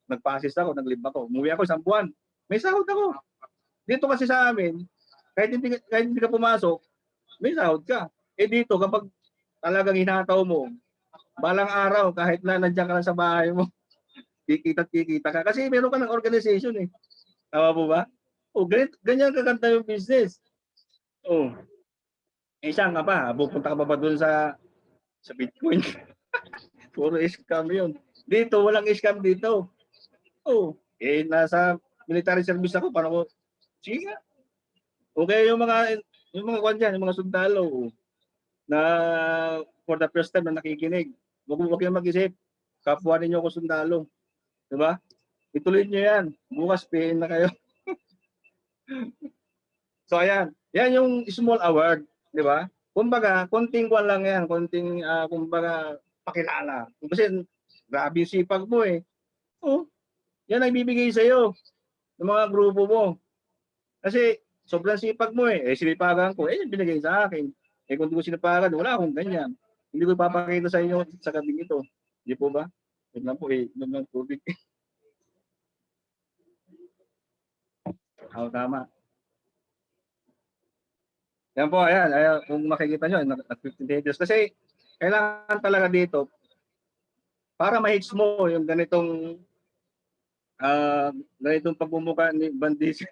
Nagpa-assist ako, nag-leave ako. Umuwi ako 1 buwan. May sahod ako. Dito kasi sa amin, kahit hindi ka pumasok, may sahod ka. Dito, kapag talagang hinataw mo, balang araw, kahit na nandiyan ka lang sa bahay mo, kikita ka. Kasi meron ka ng organization eh. Tama po ba? Ganyan kaganda yung business. Saan ka pa? Pupunta ka pa doon sa Bitcoin? Puro scam yun. Dito, walang scam dito. Nasa military service ako. Paano ko? Sige nga. Okay, yung mga kwan dyan, yung mga sundalo na for the first time na nakikinig. Huwag kayong mag-isip. Kapwa ninyo ako sundalo. Diba? Ituloy nyo yan. Bukas PN na kayo. So ayan. Yan yung small award. Diba? Kumbaga, konting kwan lang yan, konting, kumbaga, pakilala. Kasi grabe yung sipag mo eh. Oh, yan ang ibibigay sa'yo ng mga grupo mo. Kasi sobrang sipag mo eh. Sinipagan ko, binigay sa akin. Kung di ko sinipagan, wala akong ganyan. Hindi ko ipapakita sa inyo sa gabing ito. Hindi po ba? Yun lang po yun lang tubig. Tama. Yan po, ayan, kung makikita nyo, at 15 pages. Kasi kailangan talaga dito, para ma-hits mo yung ganitong pagmumukha ni Bandis.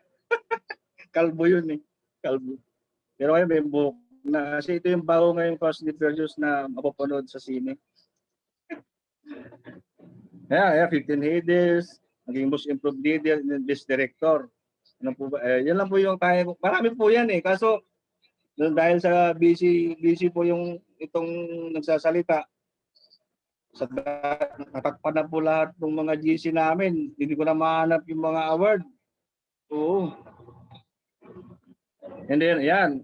Kalbo yun eh. Kalbo. Pero ngayon may buhok na. Kasi ito yung bago ngayon Fast and Furious na mapapanood sa sine. Ayan, 15 headers, naging most improved leader and best director. Ano po ba? Yan lang po yung kaya ko. Marami po yan eh. Kaso dahil sa busy po yung itong nagsasalita, natakpan na po lahat ng mga GC namin. Hindi ko na mahanap yung mga award. Oo. And then, yan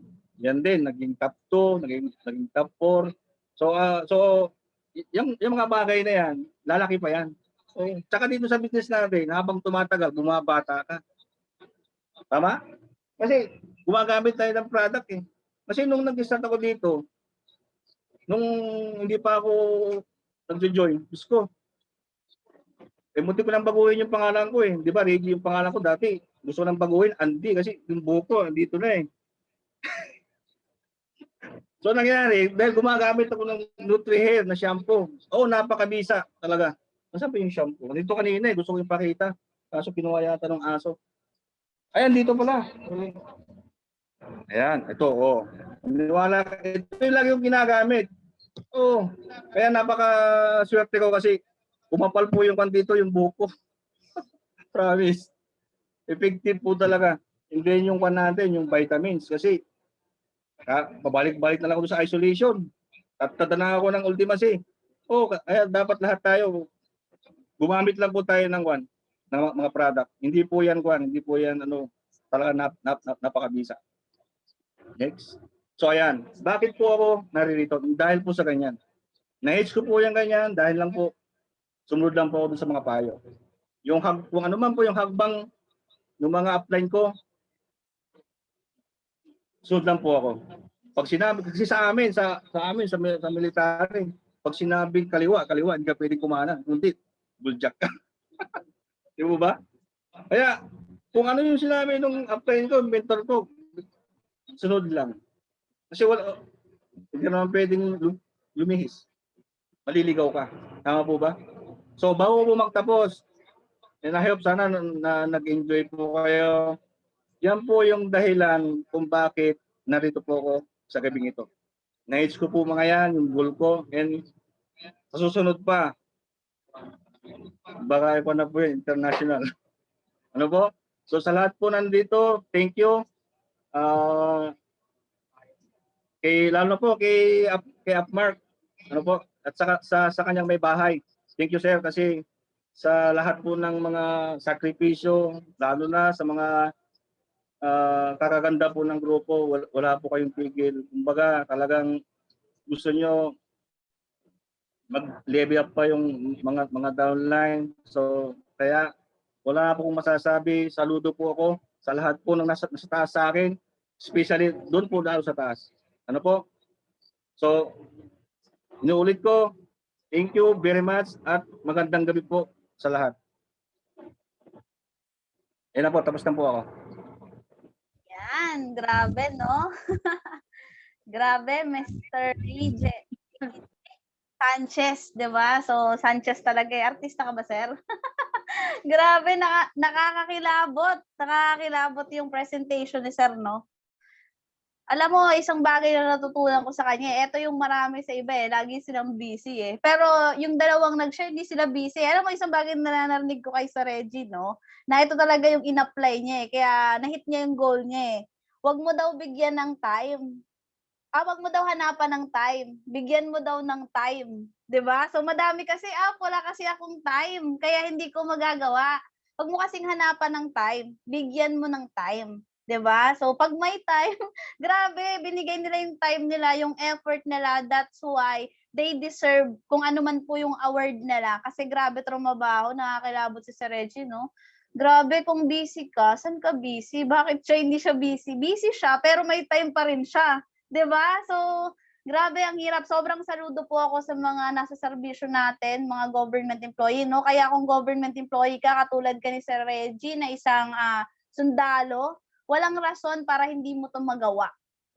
din, naging top 2, naging top 4. So yung mga bagay na yan, lalaki pa yan. So, tsaka dito sa business natin, habang tumatagal, bumabata ka. Tama? Kasi gumagamit tayo ng product eh. Kasi nung nag-start ako dito, nung hindi pa ako nag-join, Diyos ko, munti ko nang baguhin yung pangalan ko eh. Di ba, Reggie yung pangalan ko dati. Gusto ko nang baguhin, Andy, kasi yung buhok ko, andito na eh. So nangyari, dahil gumagamit ako ng Nutri-Hair na shampoo. Napakabisa talaga. Nasaan pa yung shampoo? Nandito kanina eh, gusto ko ipakita. Kaso kinuha yata ng aso. Ayan, dito pala. Ayan, ito, Niwala, ito yung lagi yung ginagamit. Kaya napaka-swerte ko kasi kumapal po yung dito, yung buhok ko. Promise. Effective po talaga. Hindi yung natin, yung vitamins. Kasi pabalik-balik na lang ako sa isolation. At tadana ako ng Ultimacy. Kaya dapat lahat tayo gumamit lang po tayo ng mga product. Hindi po yan talaga napakabisa. Next. So ayan, bakit po ako naririto? Dahil po sa ganyan. Na-age ko po yung ganyan dahil lang po sumunod lang po ako dun sa mga payo. Kung ano man po yung hagbang ng mga upline ko, sunod lang po ako. Pag sinabi, kasi sa amin sa military, pag sinabi kaliwa, hindi ka pwedeng kumana. Kundi, buljak ka. Di mo ba? Kaya, kung ano yung sinabi nung upline ko, mentor ko, sunod lang. Kasi hindi ka naman pwedeng lumihis. Maliligaw ka. Tama po ba? So, bago po magtapos, and I hope sana na nag-enjoy po kayo. Yan po yung dahilan kung bakit narito po ako sa gabing ito. Na-age ko po mga yan, yung goal ko, and sa susunod pa, baka ito na po yung international. Ano po? So sa lahat po nandito, thank you. Lalo po kay Upmark, ano po, at sa kanyang may bahay. Thank you sir kasi sa lahat po ng mga sakripisyo, lalo na sa mga kakaganda po ng grupo, wala po kayong tigil. Kumbaga talagang gusto nyo mag-level up pa yung mga downline. So kaya wala na po akong masasabi. Saludo po ako sa lahat po ng nasa taas sa akin, especially doon po daw sa taas. Ano po? So, inuulit ko, thank you very much at magandang gabi po sa lahat. Yan na po, tapos na po ako. Yan, grabe, no? Grabe, Mr. Reggie Sanchez, di ba? So, Sanchez talaga. Artista ka ba, sir? Grabe, nakakakilabot. Nakakakilabot yung presentation ni sir, no? Alam mo, isang bagay na natutunan ko sa kanya, ito yung marami sa iba lagi silang busy Pero yung dalawang nag-share, hindi sila busy. Alam mo, isang bagay na narinig ko kay Sir Reggie, no? Na ito talaga yung in-apply niya kaya na-hit niya yung goal niya Huwag mo daw bigyan ng time. Huwag mo daw hanapan ng time. Bigyan mo daw ng time. 'Di ba? So madami kasi, wala kasi akong time, kaya hindi ko magagawa. Huwag mo kasing hanapan ng time. Bigyan mo ng time. 'di ba? So pag may time, grabe, binigay nila yung time nila, yung effort nila. That's why they deserve kung ano man po yung award nila. Kasi grabe trumabaho, nakakilabot si Sir Reggie, no? Grabe, kung busy ka, saan ka busy? Bakit siya hindi siya busy? Busy siya, pero may time pa rin siya. 'Di ba? So, grabe ang hirap. Sobrang saludo po ako sa mga nasa serbisyo natin, mga government employee, no? Kaya kung government employee ka, katulad ka ni Sir Reggie na isang sundalo, walang rason para hindi mo 'to magawa.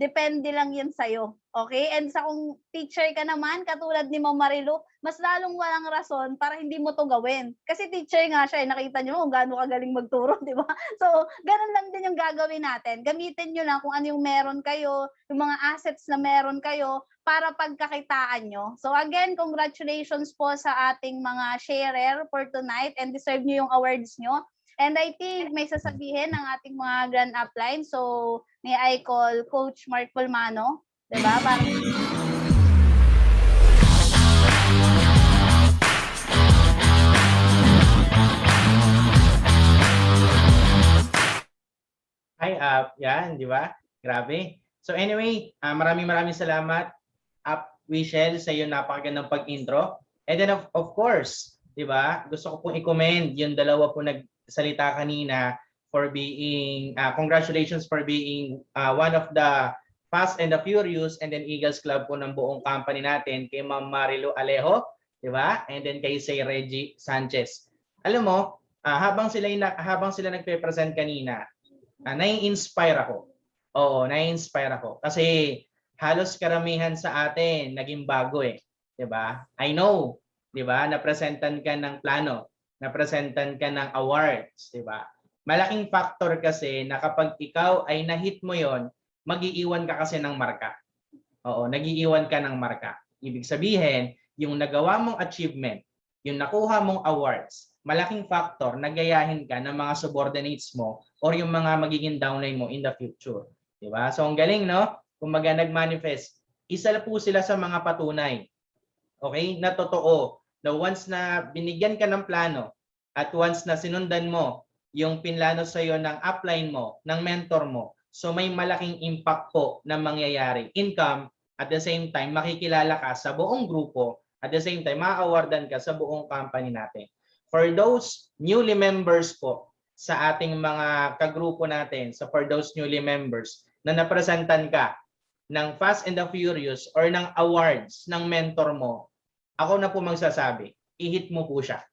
Depende lang 'yan sa'yo, okay? And sa kung teacher ka naman, katulad ni Ma'am Marilu, mas lalong walang rason para hindi mo 'to gawin. Kasi teacher nga siya, nakita niyo kung gaano kagaling magturo, 'di ba? So, gano'n lang din yung gagawin natin. Gamitin niyo lang kung ano yung meron kayo, yung mga assets na meron kayo para pagkakitaan niyo. So again, congratulations po sa ating mga sharer for tonight and deserve niyo yung awards niyo. And I think may sasabihin ng ating mga grand upline. So, may I call Coach Mark Pulmano, 'di ba? Para Hi, yan, di ba? Grabe. So anyway, maraming salamat, Wishel, sa iyo napakagandang pag-intro. And then of course, di ba? Gusto ko pong i-commend yung dalawa po nagsalita kanina for being, congratulations for being one of the Fast and the Furious and then Eagles Club po ng buong company natin, kay Ma'am Marilu Alejo, di ba? And then kay Sir Reggie Sanchez. Alam mo, habang sila nagpe-present kanina, nai-inspire ako. Oo, nai-inspire ako. Kasi halos karamihan sa atin naging bago eh. 'Di ba? I know, 'di ba? Napresentan ka ng plano, napresentan ka ng awards, 'di ba? Malaking factor kasi na kapag ikaw ay na-hit mo 'yon, mag-iiwan ka kasi ng marka. Oo, nag-iiwan ka ng marka. Ibig sabihin, yung nagawa mong achievement, yung nakuha mong awards, malaking factor na gayahin ka ng mga subordinates mo or yung mga magiging downline mo in the future. Diba? So ang galing, no? Kumbaga nag-manifest. Isa po sila sa mga patunay. Okay? Na totoo. Na once na binigyan ka ng plano at once na sinundan mo yung pinlano sa iyo ng upline mo, ng mentor mo, so may malaking impact po na mangyayari. Income, at the same time, makikilala ka sa buong grupo, at the same time, ma-awardan ka sa buong company natin. For those newly members po sa ating mga kagrupo natin, so for those newly members na napresentan ka ng Fast and the Furious or ng awards ng mentor mo, ako na po magsasabi, i-hit mo po siya.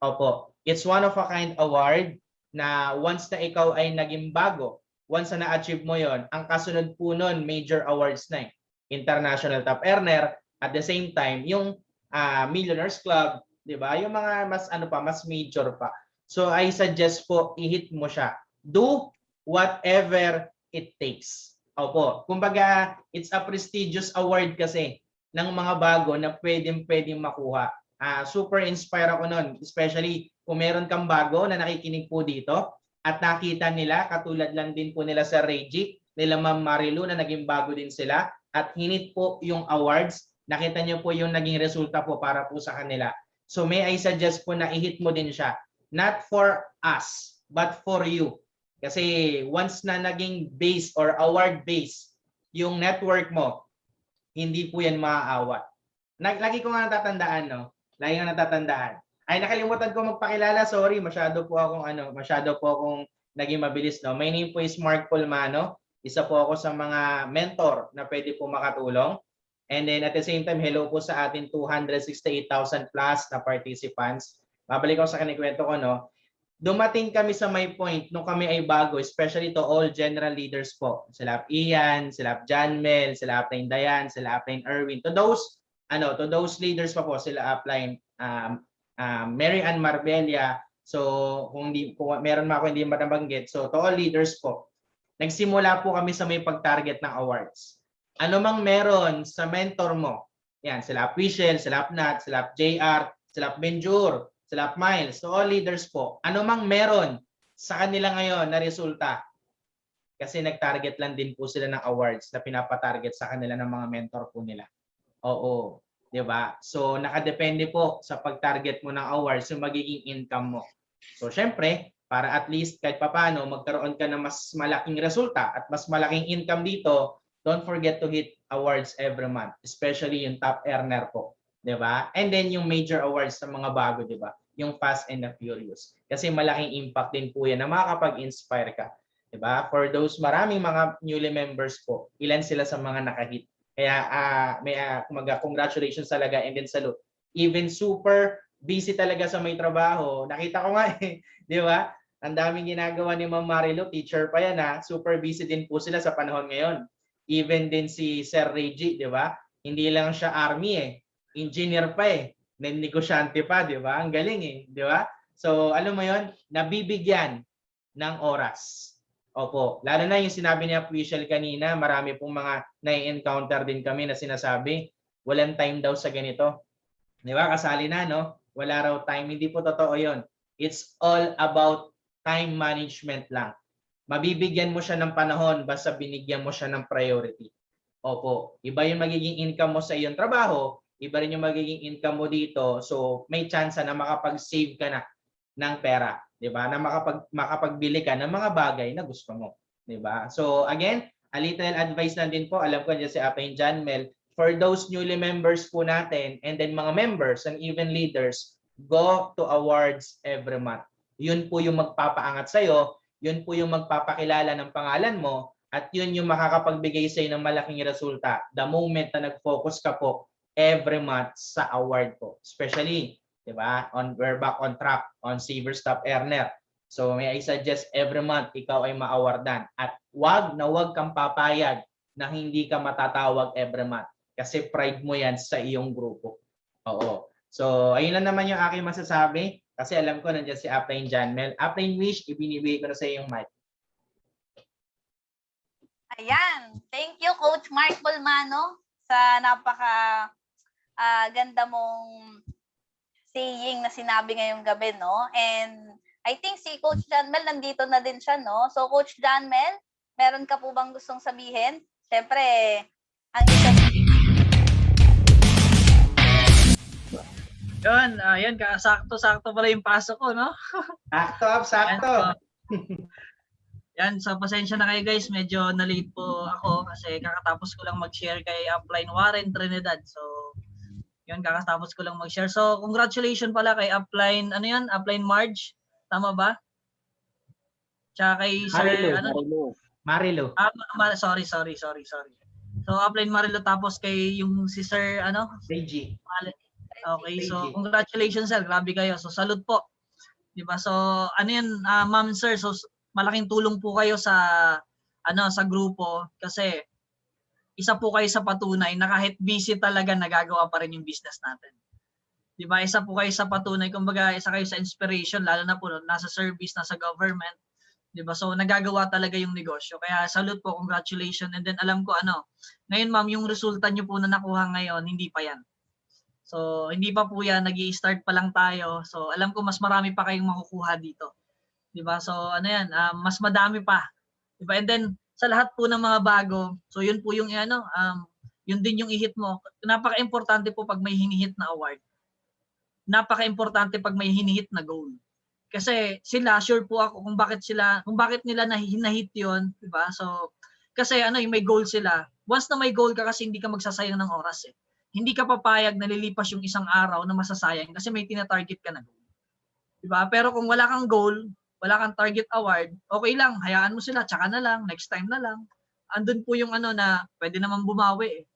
Opo, it's one of a kind award na once na ikaw ay naging bago, once na na-achieve mo yon, ang kasunod po nun, major awards na eh. International Top Earner, at the same time, yung Millionaires Club, 'di ba? Yung mga mas major pa. So I suggest po i-hit mo siya. Do whatever it takes. Opo. Kumbaga, it's a prestigious award kasi ng mga bago na pwedeng makuha. Super inspire ako nun, especially kung meron kang bago na nakikinig po dito at nakita nila, katulad lang din po nila sa Reggie, nila Ma'am Marilu na naging bago din sila at hinit po yung awards. Nakita niyo po yung naging resulta po para po sa kanila. So may I suggest po na i-hit mo din siya. Not for us, but for you. Kasi once na naging base or award base yung network mo, hindi po yan maaawat. Lagi ko nga natatandaan, no? Lagi ko natatandaan. Ay, nakalimutan ko magpakilala. Sorry, masyado po akong naging mabilis, no? My name po is Mark Pulmano. Isa po ako sa mga mentor na pwede po makatulong. And then at the same time, hello po sa ating 268,000 plus na participants. Babalik ako sa kanikwento ko, no? Dumating kami sa my point nung kami ay bago, especially to all general leaders po. Sila Ian, sila John Mel, sila Upline Dayan, sila Upline Erwin. To those leaders pa po, sila Upline Mary Ann Marbella. So kung meron ako hindi matabanggit. So to all leaders po. Nagsimula po kami sa may pag-target ng awards. Ano mang meron sa mentor mo, yan, sila Wishel, sila Nat, sila JR, sila Benjur, sila Miles, so all leaders po, ano mang meron sa kanila ngayon na resulta, kasi nag-target lang din po sila ng awards na pinapatarget sa kanila ng mga mentor po nila. Oo, di ba? So nakadepende po sa pag-target mo ng awards yung magiging income mo. So syempre, para at least kahit papaano magkaroon ka ng mas malaking resulta at mas malaking income dito. Don't forget to hit awards every month, especially yung top earner po, 'di ba? And then yung major awards sa mga bago, 'di ba? Yung Fast and the Furious. Kasi malaking impact din po 'yan na makakapag-inspire ka, 'di ba? For those maraming mga newly members po, ilan sila sa mga nakahit. Kaya congratulations talaga and then salute. Even super busy talaga sa may trabaho. Nakita ko nga 'di ba? Ang daming ginagawa ni Ma'am Marilo, teacher pa yan ha. Super busy din po sila sa panahon ngayon. Even din si Sir Reggie, 'di ba? Hindi lang siya army engineer pa negosyante pa, 'di ba? Ang galing 'di ba? So, alam mo 'yon, nabibigyan ng oras. Opo, lalo na yung sinabi ni official kanina, marami pong mga nai-encounter din kami na sinasabi, walang time daw sa ganito. 'Di ba? Kasali na, no? Wala raw time. Hindi po totoo 'yon. It's all about time management lang. Mabibigyan mo siya ng panahon basta binigyan mo siya ng priority. Opo, iba yung magiging income mo sa iyong trabaho, iba rin yung magiging income mo dito. So, may chance na makapag-save ka na ng pera, 'di ba? Na makapagbili ka ng mga bagay na gusto mo, 'di ba? So, again, a little advice lang din po. Alam ko diyan si Apay John Mel, for those newly members po natin and then mga members and even leaders, go to awards every month. Yun po yung magpapaangat sa'yo, yun po yung magpapakilala ng pangalan mo, at yun yung makakapagbigay sa'yo ng malaking resulta the moment na nag-focus ka po every month sa award po. Especially, di ba, we're back on track on Savers Top Earner. So may I suggest every month ikaw ay ma-awardan. At wag kang papayag na hindi ka matatawag every month. Kasi pride mo yan sa iyong grupo. Oo. So, ayun lang naman yung aking masasabi. Kasi alam ko nandiyan si Apline Janmel. Apline Wish, ibinibigay ko na sa iyong mic. Ayan. Thank you, Coach Mark Bolmano, sa napaka ganda mong saying na sinabi ngayong gabi, no? And I think si Coach Janmel nandito na din siya, no? So, Coach Janmel, meron ka po bang gustong sabihin? Siyempre, ang isa... Yan, sakto pala yung pasok ko, no? Sakto. Yan, so pasensya na kayo guys, medyo na-late po ako kasi kakatapos ko lang mag-share kay Upline Warren Trinidad. So, yun, kakatapos ko lang mag-share. So, congratulations pala kay Upline, Upline Marge, tama ba? Tsaka kay Sir, Marilo. Sorry. So, Upline Marilo, tapos kay yung si Sir, Reggie. Okay, so congratulations sir, grabe kayo. So salute po. 'Di ba? So ma'am sir, so malaking tulong po kayo sa sa grupo kasi isa po kayo sa patunay na kahit busy talaga nagagawa pa rin yung business natin. 'Di ba? Isa po kayo sa patunay, kumbaga isa kayo sa inspiration lalo na po nasa service, nasa government. 'Di ba? So nagagawa talaga yung negosyo. Kaya salute po, congratulations. And then alam ko ngayon ma'am, yung resulta niyo po na nakuha ngayon, hindi pa yan. So, hindi pa po yan, nag-i-start pa lang tayo. So, alam ko mas marami pa kayong makukuha dito. 'Di ba? So, mas madami pa. 'Di ba? And then sa lahat po ng mga bago, so yun po yung yun din yung i-hit mo. Napaka-importante po pag may hinihit na award. Napaka-importante pag may hinihit na goal. Kasi sila, sure po ako kung bakit nila na-hit 'yon, 'di ba? So, kasi may goal sila. Once na may goal ka kasi hindi ka magsasayang ng oras Hindi ka papayag na lilipas yung isang araw na masasayang kasi may tina-target ka na goal. Diba? Pero kung wala kang goal, wala kang target award, okay lang, hayaan mo sila, tsaka na lang, next time na lang. Andun po yung na pwede naman bumawi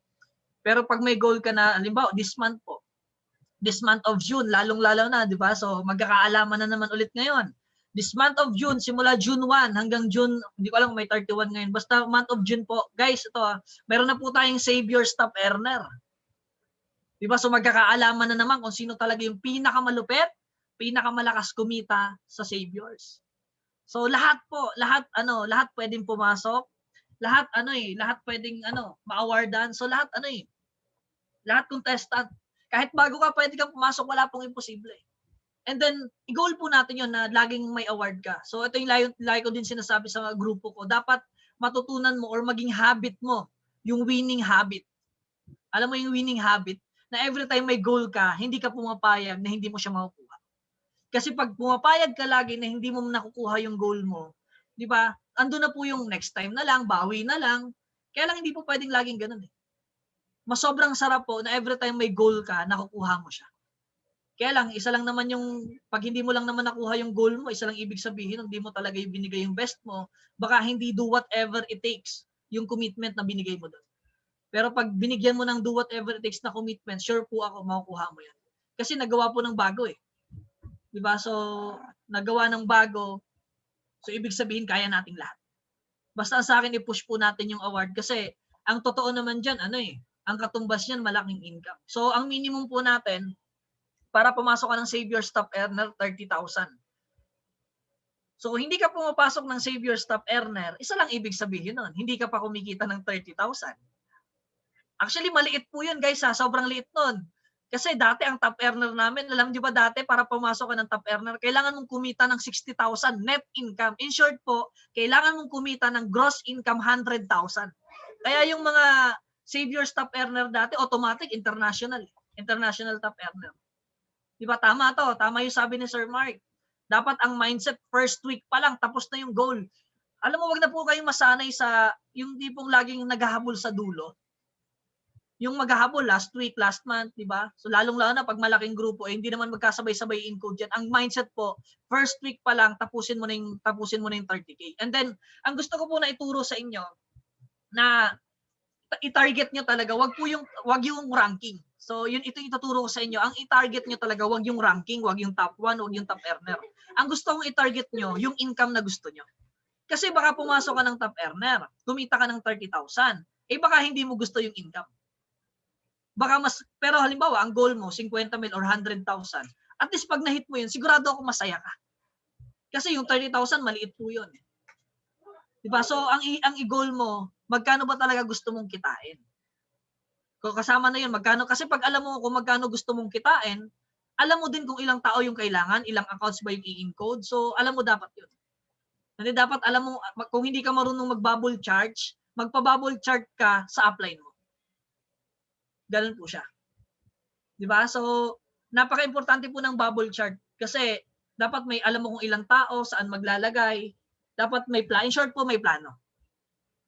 Pero pag may goal ka na, halimbawa, this month of June, lalong-lalo na, di ba? So magkakaalaman na naman ulit ngayon. This month of June, simula June 1 hanggang June, hindi ko alam kung may 31 ngayon, basta month of June po. Guys, ito meron na po tayong Save Your Top Earner. Diba? So magkakaalaman na naman kung sino talaga yung pinakamalupit, pinakamalakas kumita sa Saviors. So lahat pwedeng pumasok, lahat pwedeng ma-awardan. So lahat lahat contestant. Kahit bago ka, pwede kang pumasok, wala pong imposible. And then i-goal po natin 'yon na laging may award ka. So ito yung lagi ko din sinasabi sa grupo ko, dapat matutunan mo or maging habit mo yung winning habit. Alam mo yung winning habit? Na every time may goal ka, hindi ka pumapayag na hindi mo siya makukuha. Kasi pag pumapayag ka lagi na hindi mo nakukuha yung goal mo, di ba? Ando na po yung next time na lang, bawi na lang. Kaya lang hindi po pwedeng laging ganun eh. Mas sobrang sarap po na every time may goal ka, nakukuha mo siya. Kaya lang, isa lang naman yung, pag hindi mo lang naman nakuha yung goal mo, isa lang ibig sabihin, hindi mo talaga yung binigay yung best mo, baka hindi do whatever it takes yung commitment na binigay mo doon. Pero pag binigyan mo ng do whatever it takes na commitment, sure po ako makukuha mo yan. Kasi nagawa po ng bago eh. Diba? So, nagawa ng bago, so ibig sabihin kaya nating lahat. Basta sa akin i-push po natin yung award kasi ang totoo naman dyan, ang katumbas niyan malaking income. So, ang minimum po natin, para pumasok ka ng Save Your Stop Earner, 30,000. So, hindi ka pumapasok ng Save Your Stop Earner, isa lang ibig sabihin nun, hindi ka pa kumikita ng 30,000. Actually, maliit po yun guys sobrang liit nun. Kasi dati ang top earner namin, alam niyo ba dati para pumasok ka ng top earner, kailangan mong kumita ng 60,000 net income. In short po, kailangan mong kumita ng gross income 100,000. Kaya yung mga Save Your Stop Earner dati, automatic international top earner. Diba tama to? Tama yung sabi ni Sir Mark. Dapat ang mindset first week pa lang tapos na yung goal. Alam mo, wag na po kayong masanay sa yung tipong laging naghahabol sa dulo. Yung maghahabol last week, last month, di ba? So lalong-lalo na pag malaking grupo, hindi naman magkasabay-sabay encode yan. Ang mindset po, first week pa lang tapusin mo na yung 30K. And then ang gusto ko po na ituro sa inyo na i-target nyo talaga, wag yung ranking. So ito yung ituturo ko sa inyo. Ang i-target nyo talaga, wag yung ranking, wag yung top 1, wag yung top earner. Ang gusto kong i-target nyo, yung income na gusto nyo. Kasi baka pumasok ka ng top earner, kumita ka ng 30,000. Baka hindi mo gusto yung income. Baka pero halimbawa, ang goal mo, 50 mil or 100,000. At least pag na-hit mo yun, sigurado ako masaya ka. Kasi yung 30,000, maliit po yun. Diba? So, ang i-goal mo, magkano ba talaga gusto mong kitain? Kung kasama na yun, magkano? Kasi pag alam mo kung magkano gusto mong kitain, alam mo din kung ilang tao yung kailangan, ilang accounts ba yung i-encode. So, alam mo dapat yun. Hindi dapat alam mo, kung hindi ka marunong mag-bubble charge, magpa-bubble chart ka sa upline mo. Ganun po siya. Diba? So, napaka-importante po ng bubble chart kasi dapat may alam mo kung ilang tao, saan maglalagay, dapat may plan. In short po, may plano.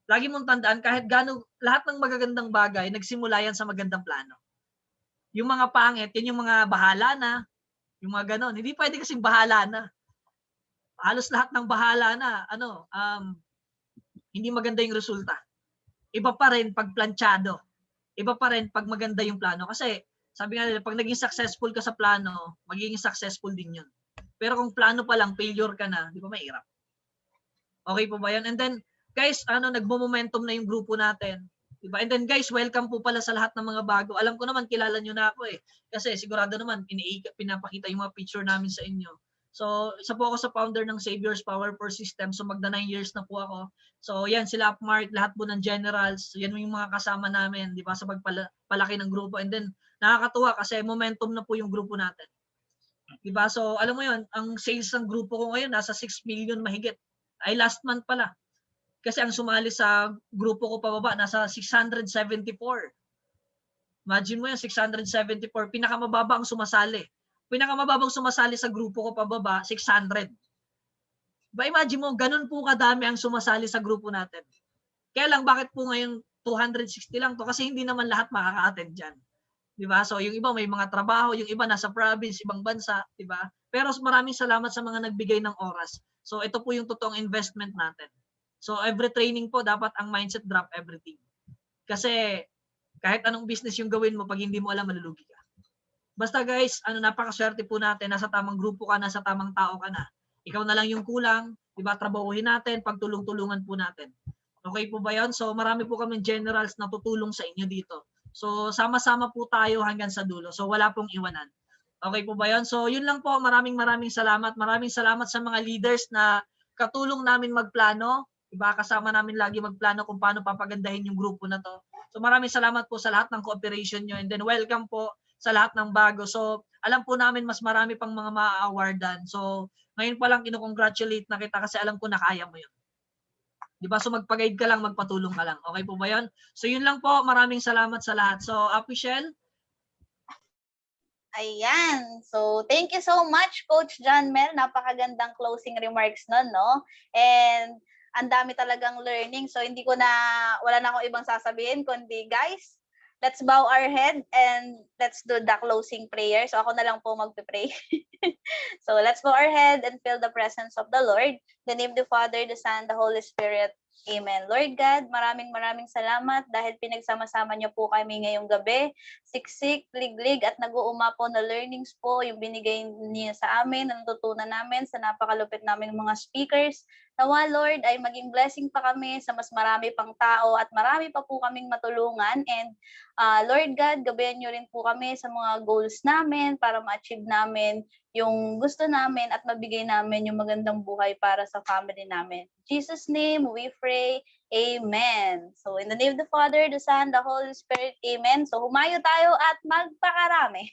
Lagi mong tandaan, kahit lahat ng magagandang bagay, nagsimula yan sa magandang plano. Yung mga pangit, yun yung mga bahala na, yung mga ganon. Hindi pwede kasing bahala na. Halos lahat ng bahala na, hindi maganda yung resulta. Iba pa rin pag planchado. Iba pa rin pag maganda yung plano. Kasi, sabi nga nila, pag naging successful ka sa plano, magiging successful din yun. Pero kung plano pa lang, failure ka na, di ba mahirap? Okay po ba yun? And then, guys, nagmo-momentum na yung grupo natin. Diba? And then guys, welcome po pala sa lahat ng mga bago. Alam ko naman, kilala nyo na ako eh. Kasi sigurado naman, pinapakita yung mga picture namin sa inyo. So, isa po ako sa founder ng Savior's Power for System. So, magda 9 years na po ako. So, yan, sila Upmark, lahat po ng generals. Yan yung mga kasama namin, di ba, sa pagpalaki ng grupo. And then, nakakatuwa kasi momentum na po yung grupo natin. Di ba? So, alam mo yun, ang sales ng grupo ko ngayon, nasa 6 million mahigit. Ay, last month pala. Kasi ang sumali sa grupo ko pababa, nasa 674. Imagine mo yan, 674. Pinakamababa ang sumasali. Pinakamababang sumasali sa grupo ko pababa, 600. Ba, imagine mo, ganun po kadami ang sumasali sa grupo natin. Kaya lang, bakit po ngayon 260 lang to? Kasi hindi naman lahat makaka-attend dyan. Diba? So, yung iba may mga trabaho, yung iba nasa province, ibang bansa. Diba? Pero maraming salamat sa mga nagbigay ng oras. So, ito po yung totoong investment natin. So, every training po, dapat ang mindset drop everything. Kasi, kahit anong business yung gawin mo, pag hindi mo alam, malulugi ka. Basta guys, napakaswerte po natin, nasa tamang grupo ka, nasa tamang tao ka na. Ikaw na lang yung kulang, diba, trabahuhin natin, pagtulong-tulungan po natin. Okay po ba yun? So marami po kaming generals na tutulong sa inyo dito. So sama-sama po tayo hanggang sa dulo. So wala pong iwanan. Okay po ba yun? So yun lang po, maraming salamat. Maraming salamat sa mga leaders na katulong namin magplano. Diba, kasama namin lagi magplano kung paano papagandahin yung grupo na to. So maraming salamat po sa lahat ng cooperation nyo. And then welcome po sa lahat ng bago. So, alam po namin mas marami pang mga ma-awardan. So, ngayon pa lang kino-congratulate na kita kasi alam ko na kaya mo yun. Diba? So, magpag-guide ka lang, magpatulong ka lang. Okay po ba yun? So, yun lang po. Maraming salamat sa lahat. So, Michelle? Ayan. So, thank you so much, Coach John Mel. Napakagandang closing remarks nun, no? And ang dami talagang learning. So, wala na akong ibang sasabihin, kundi guys, let's bow our head and let's do the closing prayer. So, ako na lang po magpe-pray. So, let's bow our head and feel the presence of the Lord. In the name of the Father, the Son, the Holy Spirit. Amen. Lord God, maraming salamat dahil pinagsama-sama niyo po kami ngayong gabi. Siksik, liglig at nag-uuma po na learnings po yung binigay niyo sa amin, na natutunan namin sa napakalupit naming mga speakers. Nawa Lord ay maging blessing pa kami sa mas marami pang tao at marami pa po kaming matulungan. And Lord God, gabayan niyo rin po kami sa mga goals namin para ma-achieve namin yung gusto namin at mabigay namin yung magandang buhay para sa family namin. In Jesus' name, we pray. Amen. So, in the name of the Father, the Son, the Holy Spirit. Amen. So, humayo tayo at magpakarami.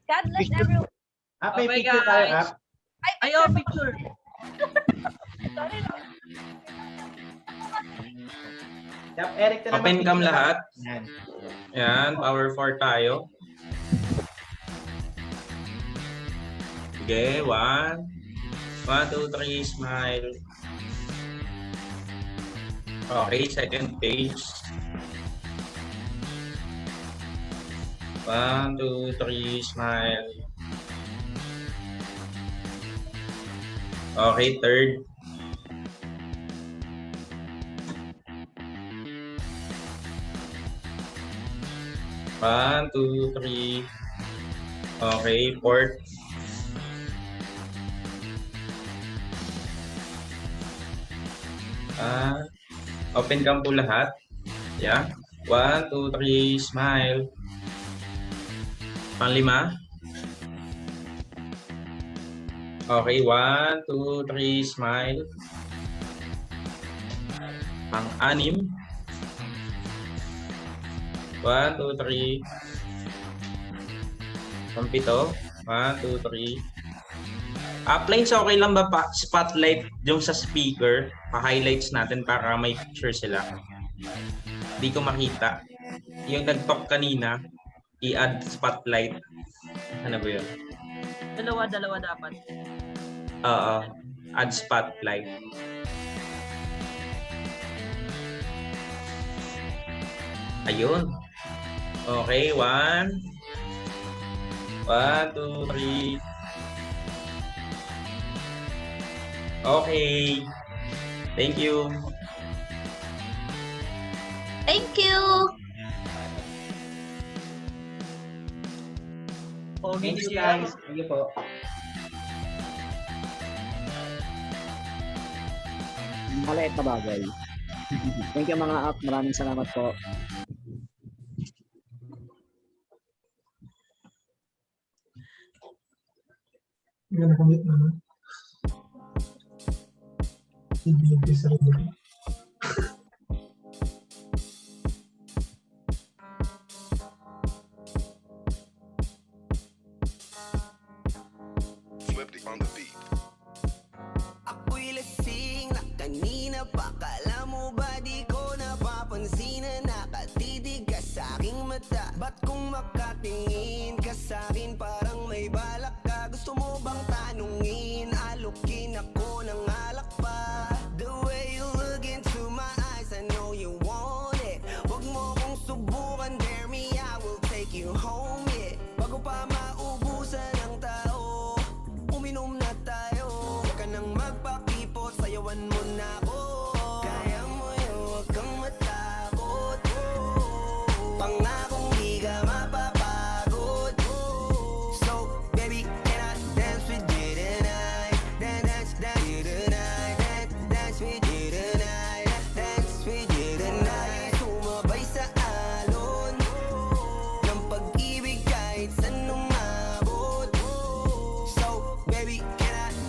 God bless everyone. May Okay, picture tayo, guys. Ap. Ayo, picture. Sorry. Eric, na Open cam lahat. Yan. Yan, power 4 tayo. Sige, 1, 2, 3, smile. Okay, second page. 1, 2, 3, smile. Okay, third. One, two, three. Okay, fourth. Open cam po lahat. Yeah. 1, 2, 3, smile. Panglima. Okay, 1, 2, 3, smile. Pang-anim. 1, 2, 3. Pang-pito. 1, 2, 3. Planes, okay lang ba pa spotlight yung sa speaker? Pa-highlights natin para may picture sila. Hindi ko makita. Yung nag-talk kanina, i-add spotlight. Ano ba yun? Dalawa dapat. Oo. Add spotlight. Ayun. Okay, 1. 1, 2, 3. Okay. Thank you. Thank you. Pogi Thank you, siya. guys. Thank you po. Maliit na bagay. Thank you mga app. Maraming salamat po. Hindi na commit naman. Hindi sa rin. Flip on the beat.